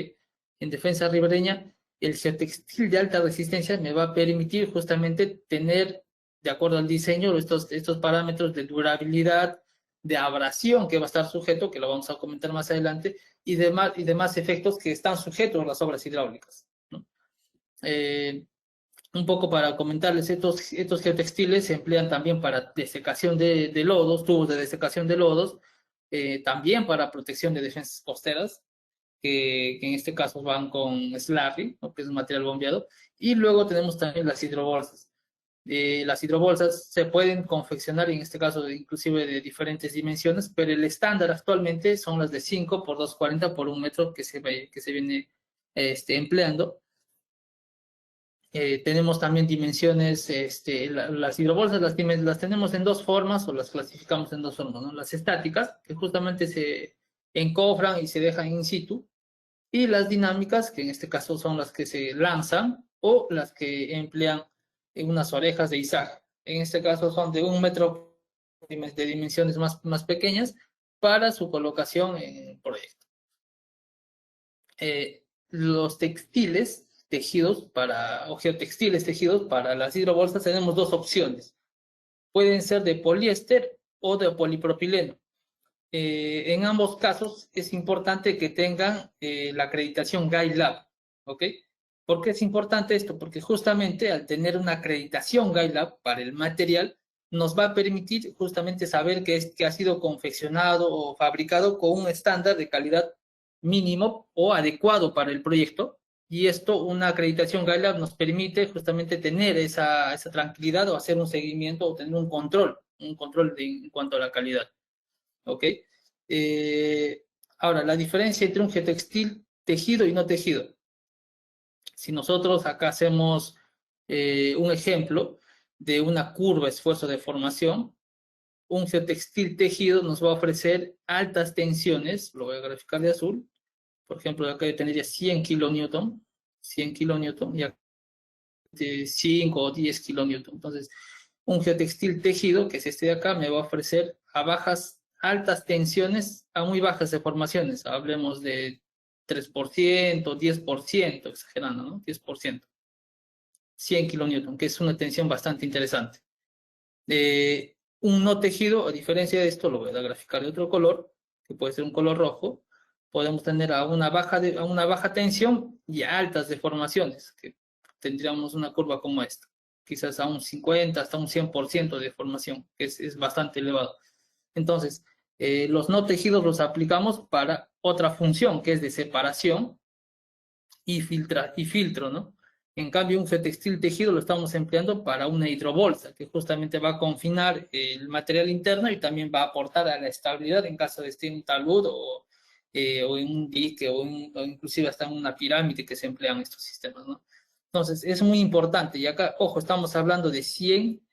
En defensa ribereña, el geotextil de alta resistencia me va a permitir justamente tener, de acuerdo al diseño, estos parámetros de durabilidad, de abrasión que va a estar sujeto, que lo vamos a comentar más adelante, y demás efectos que están sujetos a las obras hidráulicas, ¿no? Un poco para comentarles, estos geotextiles se emplean también para desecación de lodos, tubos de desecación de lodos, también para protección de defensas costeras, que en este caso van con slurry, ¿no? Que es un material bombeado, y luego tenemos también las hidrobolsas. Las hidrobolsas se pueden confeccionar, en este caso inclusive de diferentes dimensiones, pero el estándar actualmente son las de 5 por 240 por 1 metro que se viene empleando. Tenemos también dimensiones, las hidrobolsas las tenemos en dos formas, o las clasificamos en dos formas, ¿no? Las estáticas, que justamente se encofran y se dejan in situ, y las dinámicas, que en este caso son las que se lanzan, o las que emplean unas orejas de izaje. En este caso son de 1 metro de dimensiones más pequeñas para su colocación en el proyecto. Los textiles tejidos o geotextiles tejidos para las hidrobolsas tenemos dos opciones. Pueden ser de poliéster o de polipropileno. En ambos casos es importante que tengan la acreditación GuideLab, ¿ok? ¿Por qué es importante esto? Porque justamente al tener una acreditación GuideLab para el material, nos va a permitir justamente saber que ha sido confeccionado o fabricado con un estándar de calidad mínimo o adecuado para el proyecto. Y esto, una acreditación GuideLab nos permite justamente tener esa tranquilidad, o hacer un seguimiento, o tener un control en cuanto a la calidad. ¿Ok? Ahora, la diferencia entre un geotextil tejido y no tejido. Si nosotros acá hacemos un ejemplo de una curva esfuerzo-deformación, un geotextil tejido nos va a ofrecer altas tensiones, lo voy a graficar de azul. Por ejemplo, acá yo tendría 100 kilonewton, ya de 5 o 10 kilonewton. Entonces, un geotextil tejido, que es este de acá, me va a ofrecer altas tensiones a muy bajas deformaciones. Hablemos de 3%, 10%, exagerando, ¿no? 10%. 100 kilonewton, que es una tensión bastante interesante. Un no tejido, a diferencia de esto, lo voy a graficar de otro color, que puede ser un color rojo. Podemos tener a una baja tensión y a altas deformaciones, que tendríamos una curva como esta, quizás a un 50 hasta un 100% de deformación, que es bastante elevado. Entonces, los no tejidos los aplicamos para otra función, que es de separación y filtro, ¿no? En cambio, un geotextil tejido lo estamos empleando para una hidrobolsa, que justamente va a confinar el material interno y también va a aportar a la estabilidad en caso de estar en un talud o en un dique o inclusive hasta en una pirámide que se emplean estos sistemas, ¿no? Entonces, es muy importante. Y acá, ojo, estamos hablando de 100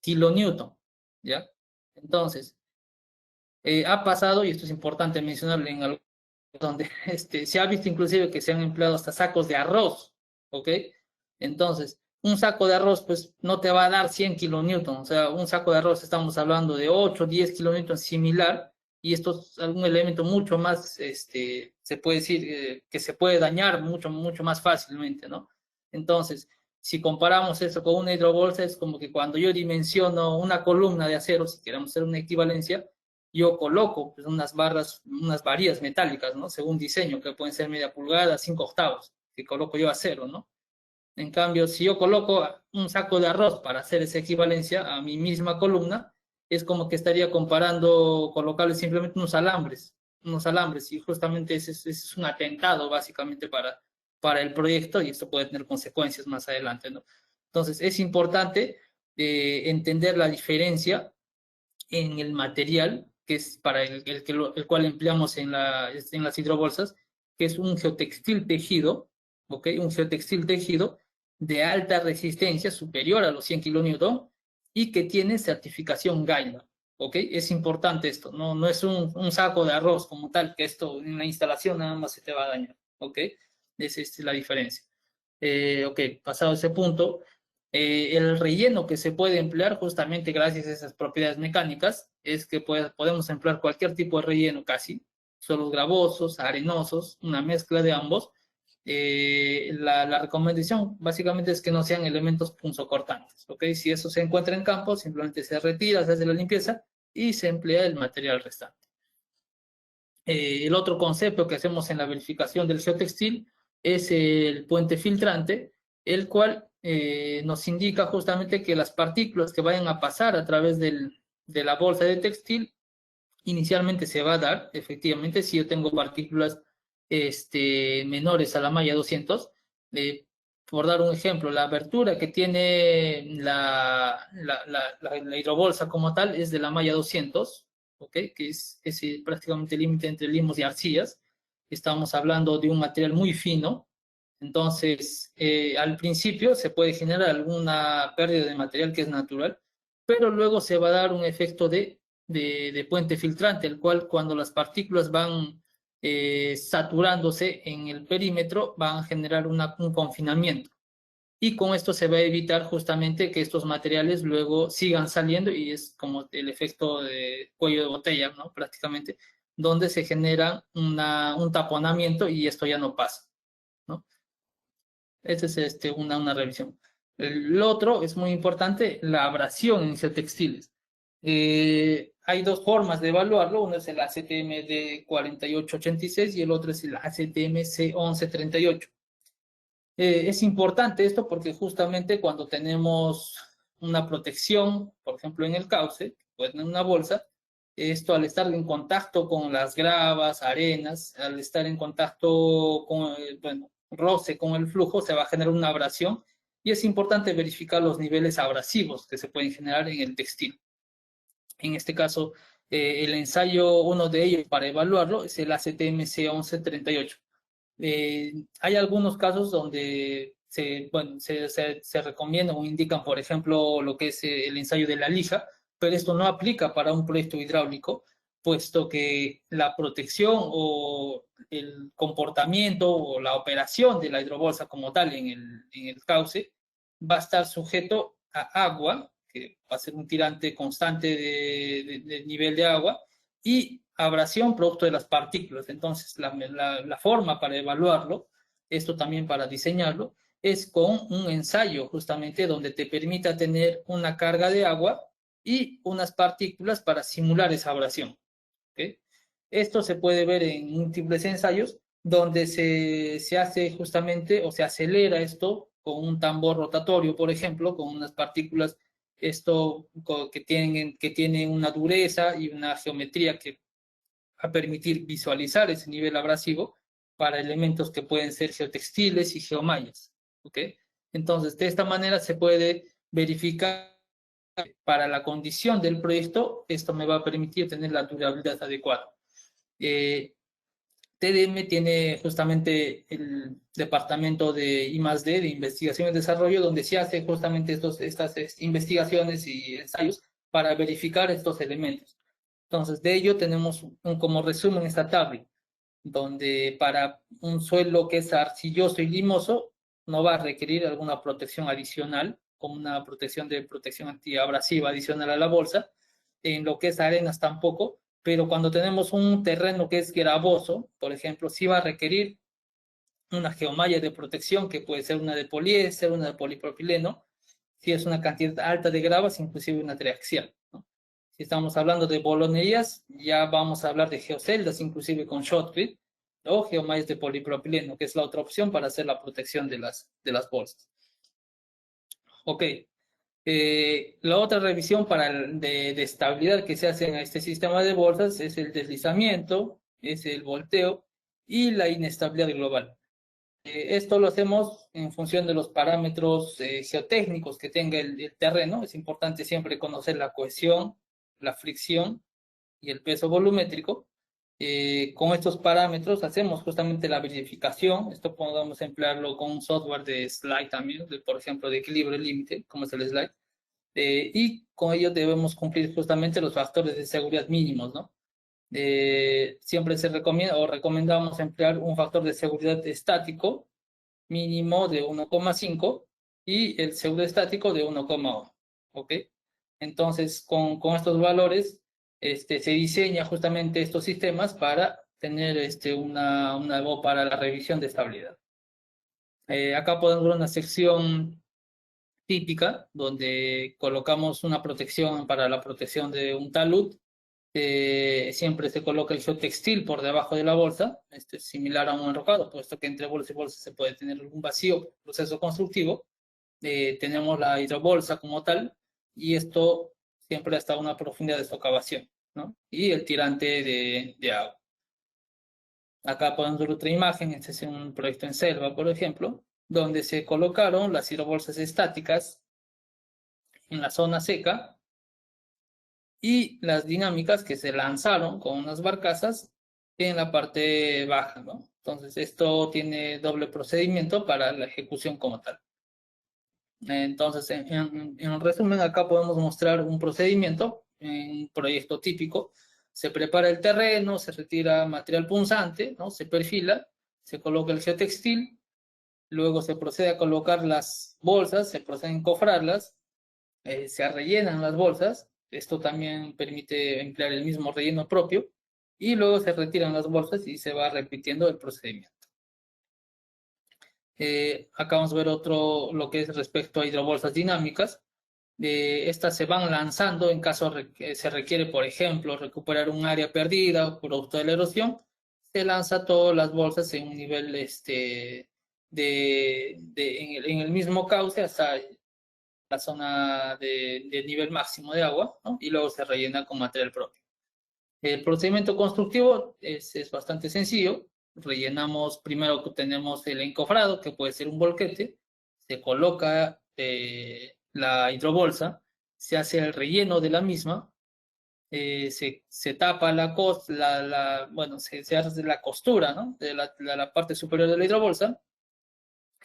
kilonewton, ¿ya? Entonces, ha pasado, y esto es importante mencionarlo en algo donde se ha visto inclusive que se han empleado hasta sacos de arroz, ¿ok? Entonces, un saco de arroz, pues, no te va a dar 100 kilonewton. O sea, un saco de arroz estamos hablando de 8, 10 kilonewton similar, y esto es algún elemento mucho más, se puede decir, que se puede dañar mucho más fácilmente, ¿no? Entonces, si comparamos eso con una hidrobolsa, es como que cuando yo dimensiono una columna de acero, si queremos hacer una equivalencia, yo coloco pues, unas varillas metálicas, ¿no? Según diseño, que pueden ser media pulgada, 5 octavos, que coloco yo acero, ¿no? En cambio, si yo coloco un saco de arroz para hacer esa equivalencia a mi misma columna, es como que estaría comparando colocarle simplemente unos alambres, y justamente ese es un atentado básicamente para el proyecto, y esto puede tener consecuencias más adelante, ¿no? Entonces, es importante entender la diferencia en el material, que es para el cual empleamos en las hidrobolsas, que es un geotextil tejido, ¿ok? Un geotextil tejido de alta resistencia, superior a los 100 kilonewton, y que tiene certificación GuideLab, ¿ok? Es importante esto, no es un saco de arroz como tal, que esto en la instalación nada más se te va a dañar, ¿ok? Esa es la diferencia. Ok, pasado ese punto, el relleno que se puede emplear justamente gracias a esas propiedades mecánicas es que podemos emplear cualquier tipo de relleno casi, suelos gravosos, arenosos, una mezcla de ambos. La recomendación básicamente es que no sean elementos punzocortantes, ¿ok? Si eso se encuentra en campo, simplemente se retira, se hace la limpieza y se emplea el material restante. El otro concepto que hacemos en la verificación del geotextil es el puente filtrante, el cual nos indica justamente que las partículas que vayan a pasar a través de la bolsa de textil, inicialmente se va a dar, efectivamente, si yo tengo partículas menores a la malla 200, por dar un ejemplo, la abertura que tiene la hidrobolsa como tal es de la malla 200, ¿ok? Que es prácticamente el límite entre limos y arcillas. Estamos hablando de un material muy fino. Entonces, al principio se puede generar alguna pérdida de material que es natural, pero luego se va a dar un efecto de puente filtrante, el cual cuando las partículas van saturándose en el perímetro, van a generar un confinamiento. Y con esto se va a evitar justamente que estos materiales luego sigan saliendo y es como el efecto de cuello de botella, ¿no? Prácticamente, donde se genera un taponamiento y esto ya no pasa, ¿no? Esa es una revisión. El otro es muy importante, la abrasión en geotextiles. Hay dos formas de evaluarlo, uno es el ACTM de 4886 y el otro es el ACTM C1138. Es importante esto porque justamente cuando tenemos una protección, por ejemplo en el cauce, pues en una bolsa, esto al estar en contacto con las gravas, arenas, al estar en contacto con, bueno, roce con el flujo, se va a generar una abrasión y es importante verificar los niveles abrasivos que se pueden generar en el textil. En este caso, el ensayo, uno de ellos para evaluarlo, es el ACTMC 1138. Hay algunos casos donde se recomiendan o indican, por ejemplo, lo que es el ensayo de la lija, pero esto no aplica para un proyecto hidráulico, puesto que la protección o el comportamiento o la operación de la hidrobolsa como tal en el cauce va a estar sujeto a agua, que va a ser un tirante constante de nivel de agua, y abrasión producto de las partículas. Entonces, la forma para evaluarlo, esto también para diseñarlo, es con un ensayo justamente donde te permita tener una carga de agua y unas partículas para simular esa abrasión. ¿Okay? Esto se puede ver en múltiples ensayos donde se hace justamente o se acelera esto con un tambor rotatorio, por ejemplo, con unas partículas que tienen una dureza y una geometría que a permitir visualizar ese nivel abrasivo para elementos que pueden ser geotextiles y geomallas. ¿Ok? Entonces, de esta manera se puede verificar para la condición del proyecto, esto me va a permitir tener la durabilidad adecuada. TDM tiene justamente el departamento de I+D, de investigación y desarrollo, donde se hace justamente estas investigaciones y ensayos para verificar estos elementos. Entonces, de ello tenemos como resumen esta tabla, donde para un suelo que es arcilloso y limoso, no va a requerir alguna protección adicional, como una protección antiabrasiva adicional a la bolsa. En lo que es arenas tampoco, pero cuando tenemos un terreno que es gravoso, por ejemplo, sí va a requerir una geomalla de protección, que puede ser una de poliéster, una de polipropileno, si es una cantidad alta de gravas, inclusive una triaxial, ¿no? Si estamos hablando de bolonerías, ya vamos a hablar de geoceldas, inclusive con shotcrete, o geomallas de polipropileno, que es la otra opción para hacer la protección de las bolsas. Ok. La otra revisión de estabilidad que se hace en este sistema de bolsas es el deslizamiento, es el volteo y la inestabilidad global. Esto lo hacemos en función de los parámetros geotécnicos que tenga el terreno. Es importante siempre conocer la cohesión, la fricción y el peso volumétrico. Con estos parámetros hacemos justamente la verificación. Esto podemos emplearlo con un software de slide también, por ejemplo, de equilibrio límite, como es el slide. Y con ello debemos cumplir justamente los factores de seguridad mínimos, ¿no? Siempre se recomienda o recomendamos emplear un factor de seguridad estático mínimo de 1,5 y el pseudoestático de 1,1, ¿ok? Entonces, con estos valores se diseña justamente estos sistemas para tener para la revisión de estabilidad. Acá podemos ver una sección típica donde colocamos una protección para la protección de un talud. Siempre se coloca el geotextil por debajo de la bolsa, es similar a un enrocado, puesto que entre bolsa y bolsa se puede tener algún vacío, proceso constructivo. Tenemos la hidrobolsa como tal, y esto siempre hasta una profundidad de socavación, ¿no? Y el tirante de agua. Acá podemos ver otra imagen, este es un proyecto en selva, por ejemplo, donde se colocaron las hidrobolsas estáticas en la zona seca y las dinámicas que se lanzaron con unas barcazas en la parte baja, ¿no? Entonces, esto tiene doble procedimiento para la ejecución como tal. Entonces, en resumen, acá podemos mostrar un procedimiento, en un proyecto típico. Se prepara el terreno, se retira material punzante, ¿no? Se perfila, se coloca el geotextil, luego se procede a colocar las bolsas, se procede a encofrarlas, se rellenan las bolsas, esto también permite emplear el mismo relleno propio, y luego se retiran las bolsas y se va repitiendo el procedimiento. Acá vamos a ver lo que es respecto a hidrobolsas dinámicas. Estas se van lanzando en caso que se requiere, por ejemplo, recuperar un área perdida producto de la erosión. Se lanza todas las bolsas en un nivel en el mismo cauce hasta la zona de nivel máximo de agua, ¿no? Y luego se rellena con material propio. El procedimiento constructivo es bastante sencillo. Rellenamos, primero que tenemos el encofrado, que puede ser un volquete, se coloca la hidrobolsa, se hace el relleno de la misma, se tapa bueno, se hace la costura, ¿no? De la parte superior de la hidrobolsa,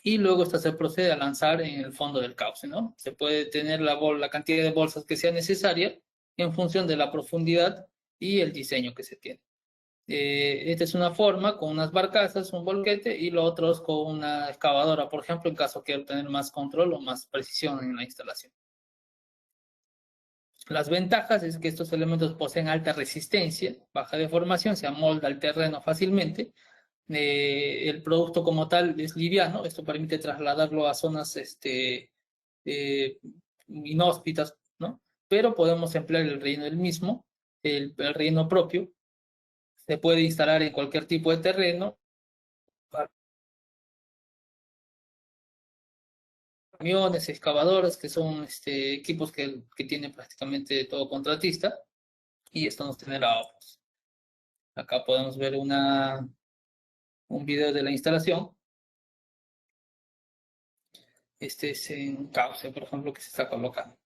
y luego esta se procede a lanzar en el fondo del cauce, ¿no? Se puede tener la cantidad de bolsas que sea necesaria en función de la profundidad y el diseño que se tiene. Esta es una forma con unas barcazas, un volquete, y lo otro es con una excavadora, por ejemplo, en caso quiera tener más control o más precisión en la instalación. Las ventajas es que estos elementos poseen alta resistencia, baja deformación, se amolda al terreno fácilmente. El producto como tal es liviano, esto permite trasladarlo a zonas inhóspitas, ¿no? Pero podemos emplear el relleno del mismo, el relleno propio. Se puede instalar en cualquier tipo de terreno, camiones, excavadoras, que son equipos que tiene prácticamente todo contratista, y esto nos genera ahorros. Acá podemos ver un video de la instalación. Este es en cauce, por ejemplo, que se está colocando.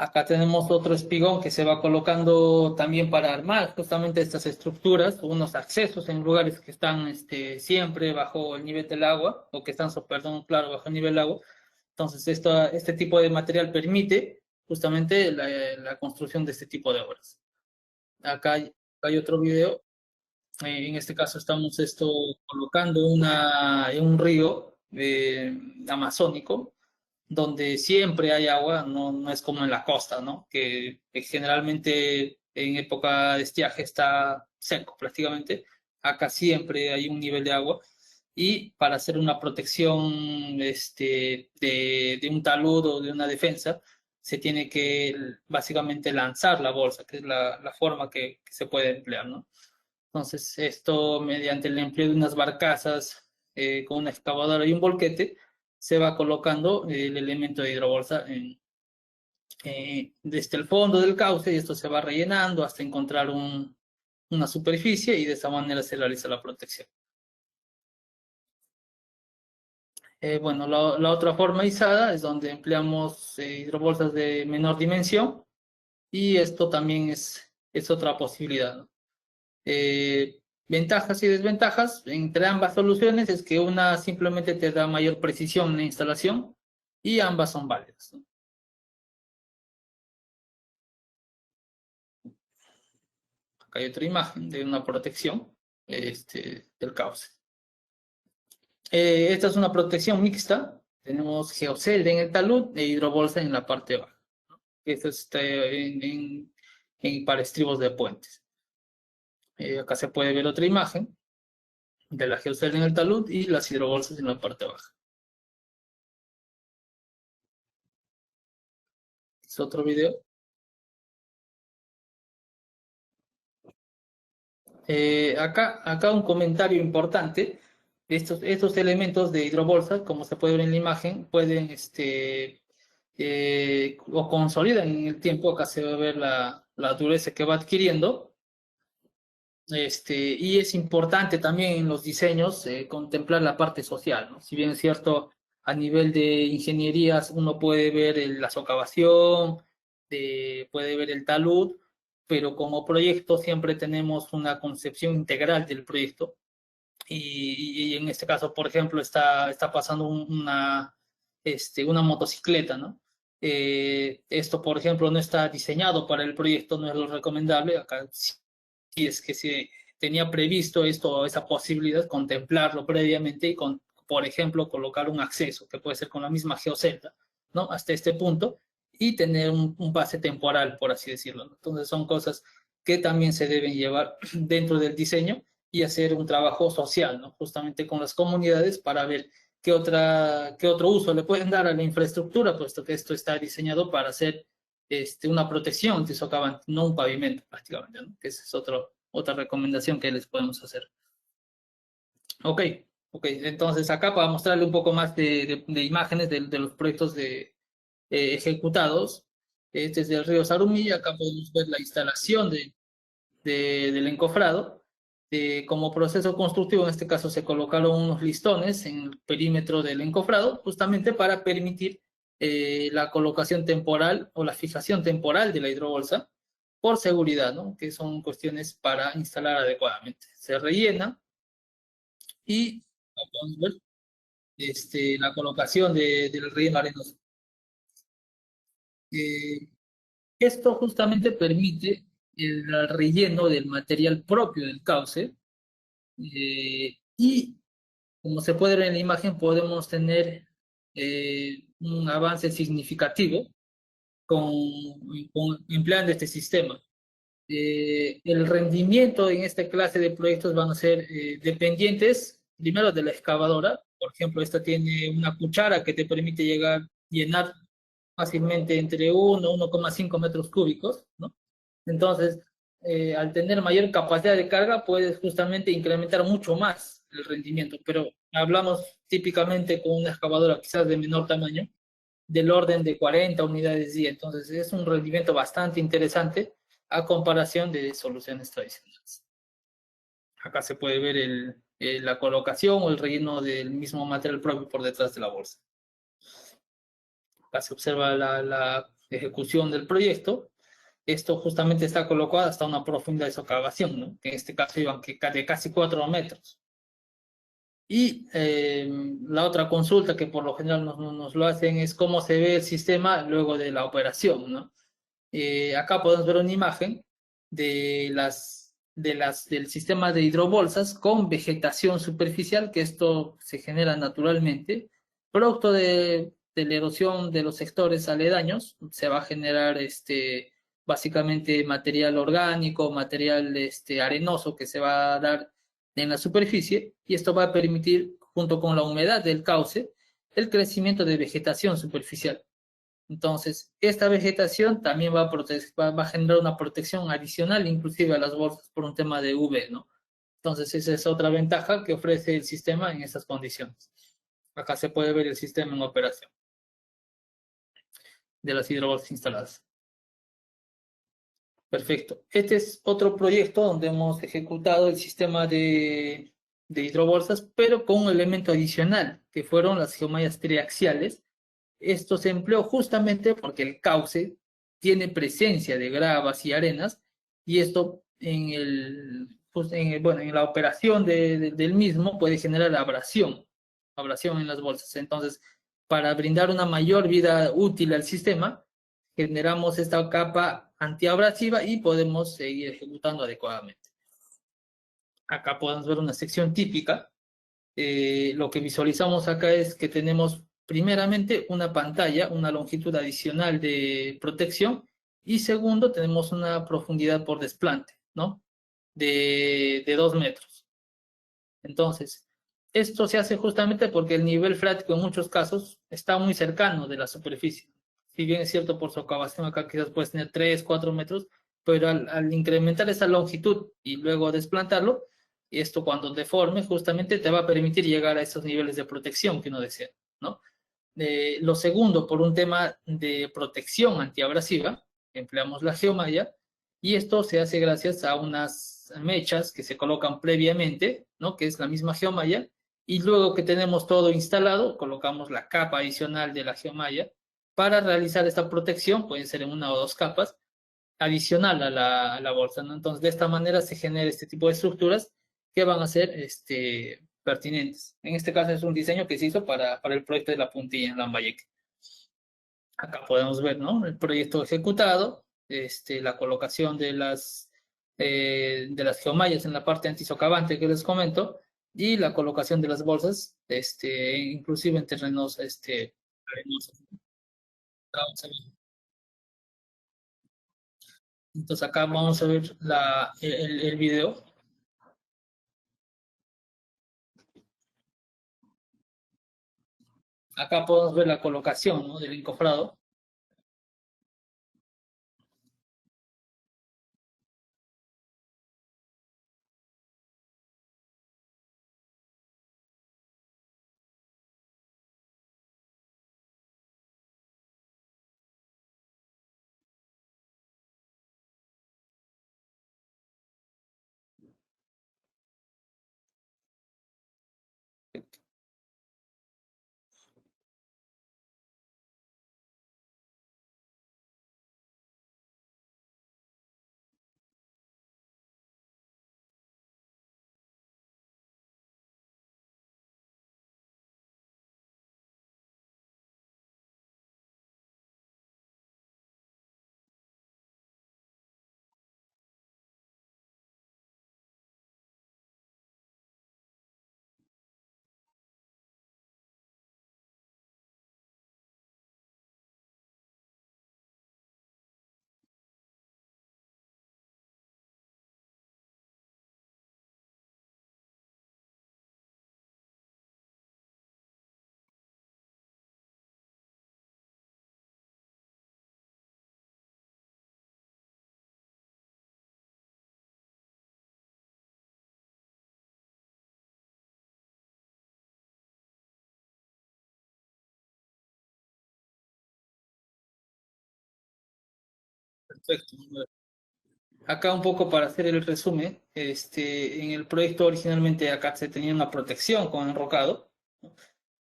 Acá tenemos otro espigón que se va colocando también para armar justamente estas estructuras, unos accesos en lugares que están siempre bajo el nivel del agua, o que están, perdón, claro, bajo el nivel del agua. Entonces, este tipo de material permite justamente la construcción de este tipo de obras. Acá hay otro video. En este caso estamos colocando en un río amazónico, donde siempre hay agua, no es como en la costa, ¿no? Que generalmente en época de estiaje está seco prácticamente. Acá siempre hay un nivel de agua, y para hacer una protección de un talud o de una defensa, se tiene que básicamente lanzar la bolsa, que es la forma que se puede emplear, ¿no? Entonces, esto mediante el empleo de unas barcazas con una excavadora y un volquete, se va colocando el elemento de hidrobolsa desde el fondo del cauce, y esto se va rellenando hasta encontrar una superficie, y de esa manera se realiza la protección. Bueno, la otra forma izada es donde empleamos hidrobolsas de menor dimensión, y esto también es otra posibilidad, ¿no? Ventajas y desventajas entre ambas soluciones es que una simplemente te da mayor precisión en la instalación, y ambas son válidas, ¿no? Acá hay otra imagen de una protección del cauce. Esta es una protección mixta. Tenemos geocelda en el talud e hidrobolsa en la parte baja, ¿no? Esto está para estribos de puentes. Acá se puede ver otra imagen de la geocelda en el talud y las hidrobolsas en la parte baja. Es otro video. Acá un comentario importante. estos elementos de hidrobolsa, como se puede ver en la imagen, pueden o consolidan en el tiempo. Acá se va a ver la dureza que va adquiriendo. Y es importante también en los diseños contemplar la parte social, ¿no? Si bien es cierto, a nivel de ingenierías uno puede ver la socavación, puede ver el talud, pero como proyecto siempre tenemos una concepción integral del proyecto. Y en este caso, por ejemplo, está pasando una motocicleta, ¿no? Esto, por ejemplo, no está diseñado para el proyecto, no es lo recomendable. Acá si es que se tenía previsto esto, esa posibilidad, contemplarlo previamente y, por ejemplo, colocar un acceso, que puede ser con la misma geocelda, ¿no? Hasta este punto, y tener un pase temporal, por así decirlo, ¿no? Entonces son cosas que también se deben llevar dentro del diseño y hacer un trabajo social, ¿no? Justamente con las comunidades para ver qué otro uso le pueden dar a la infraestructura, puesto que esto está diseñado para hacer una protección antisocavante, no un pavimento prácticamente, ¿no? Que esa es otra recomendación que les podemos hacer. Ok, entonces acá para mostrarle un poco más de imágenes de los proyectos ejecutados. Este es del río Sarumí, acá podemos ver la instalación del encofrado. Como proceso constructivo, en este caso se colocaron unos listones en el perímetro del encofrado, justamente para permitir la colocación temporal o la fijación temporal de la hidrobolsa por seguridad, ¿no? Que son cuestiones para instalar adecuadamente. Se rellena y podemos ver la colocación del relleno arenoso. Esto justamente permite el relleno del material propio del cauce, y como se puede ver en la imagen, podemos tener un avance significativo empleando este sistema. El rendimiento en esta clase de proyectos van a ser dependientes primero de la excavadora. Por ejemplo, esta tiene una cuchara que te permite llenar fácilmente entre 1,5 metros cúbicos, ¿no? Entonces, al tener mayor capacidad de carga, puedes justamente incrementar mucho más el rendimiento, pero hablamos típicamente con una excavadora quizás de menor tamaño, del orden de 40 unidades día. Entonces, es un rendimiento bastante interesante a comparación de soluciones tradicionales. Acá se puede ver la colocación o el relleno del mismo material propio por detrás de la bolsa. Acá se observa la ejecución del proyecto. Esto justamente está colocado hasta una profundidad de socavación, ¿no? Que en este caso iban de casi 4 metros. Y la otra consulta que por lo general nos lo hacen es cómo se ve el sistema luego de la operación, ¿no? Acá podemos ver una imagen del sistema de hidrobolsas con vegetación superficial, que esto se genera naturalmente, producto de la erosión de los sectores aledaños. Se va a generar básicamente material orgánico, material arenoso que se va a dar en la superficie, y esto va a permitir, junto con la humedad del cauce, el crecimiento de vegetación superficial. Entonces, esta vegetación también va a generar una protección adicional, inclusive a las bolsas, por un tema de UV, ¿no? Entonces, esa es otra ventaja que ofrece el sistema en estas condiciones. Acá se puede ver el sistema en operación de las hidrobolsas instaladas. Perfecto. Este es otro proyecto donde hemos ejecutado el sistema de hidrobolsas, pero con un elemento adicional, que fueron las geomallas triaxiales. Esto se empleó justamente porque el cauce tiene presencia de gravas y arenas, y esto en la operación del mismo puede generar abrasión en las bolsas. Entonces, para brindar una mayor vida útil al sistema, generamos esta capa antiabrasiva y podemos seguir ejecutando adecuadamente. Acá podemos ver una sección típica. Lo que visualizamos acá es que tenemos primeramente una pantalla, una longitud adicional de protección, y segundo, tenemos una profundidad por desplante, ¿no? De 2 metros. Entonces, esto se hace justamente porque el nivel freático en muchos casos está muy cercano de la superficie. Si bien es cierto, por socavación acá quizás puedes tener 3, 4 metros, pero al incrementar esa longitud y luego desplantarlo, y esto cuando deforme justamente te va a permitir llegar a esos niveles de protección que uno desea, ¿no? Lo segundo, por un tema de protección antiabrasiva, empleamos la geomalla, y esto se hace gracias a unas mechas que se colocan previamente, ¿no? Que es la misma geomalla, y luego que tenemos todo instalado, colocamos la capa adicional de la geomalla para realizar esta protección, pueden ser en una o dos capas, adicional a la bolsa, ¿no? Entonces, de esta manera se genera este tipo de estructuras que van a ser pertinentes. En este caso es un diseño que se hizo para el proyecto de la puntilla en Lambayeque. Acá podemos ver, ¿no? El proyecto ejecutado, la colocación de las geomallas en la parte antisocavante que les comento, y la colocación de las bolsas, inclusive en terrenos arenosos. Vamos a ver. Entonces acá vamos a ver el video. Acá podemos ver la colocación, ¿no? Del encofrado. Perfecto. Acá un poco para hacer el resumen, en el proyecto originalmente acá se tenía una protección con enrocado,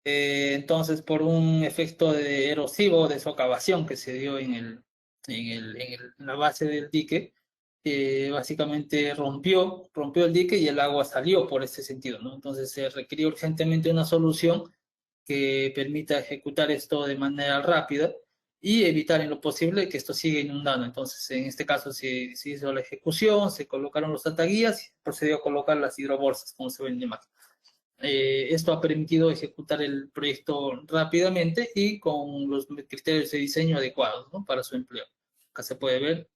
entonces por un efecto de erosivo, de socavación que se dio en la base del dique, básicamente rompió el dique y el agua salió por este sentido, ¿no? Entonces se requirió urgentemente una solución que permita ejecutar esto de manera rápida y evitar en lo posible que esto siga inundando. Entonces, en este caso se hizo la ejecución, se colocaron los ataguías y procedió a colocar las hidrobolsas, como se ve en la imagen. Esto ha permitido ejecutar el proyecto rápidamente y con los criterios de diseño adecuados, ¿no? Para su empleo. Acá se puede ver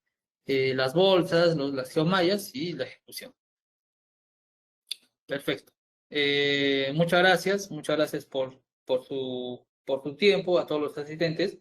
las bolsas, las geomallas y la ejecución. Perfecto. Muchas gracias por su tiempo a todos los asistentes.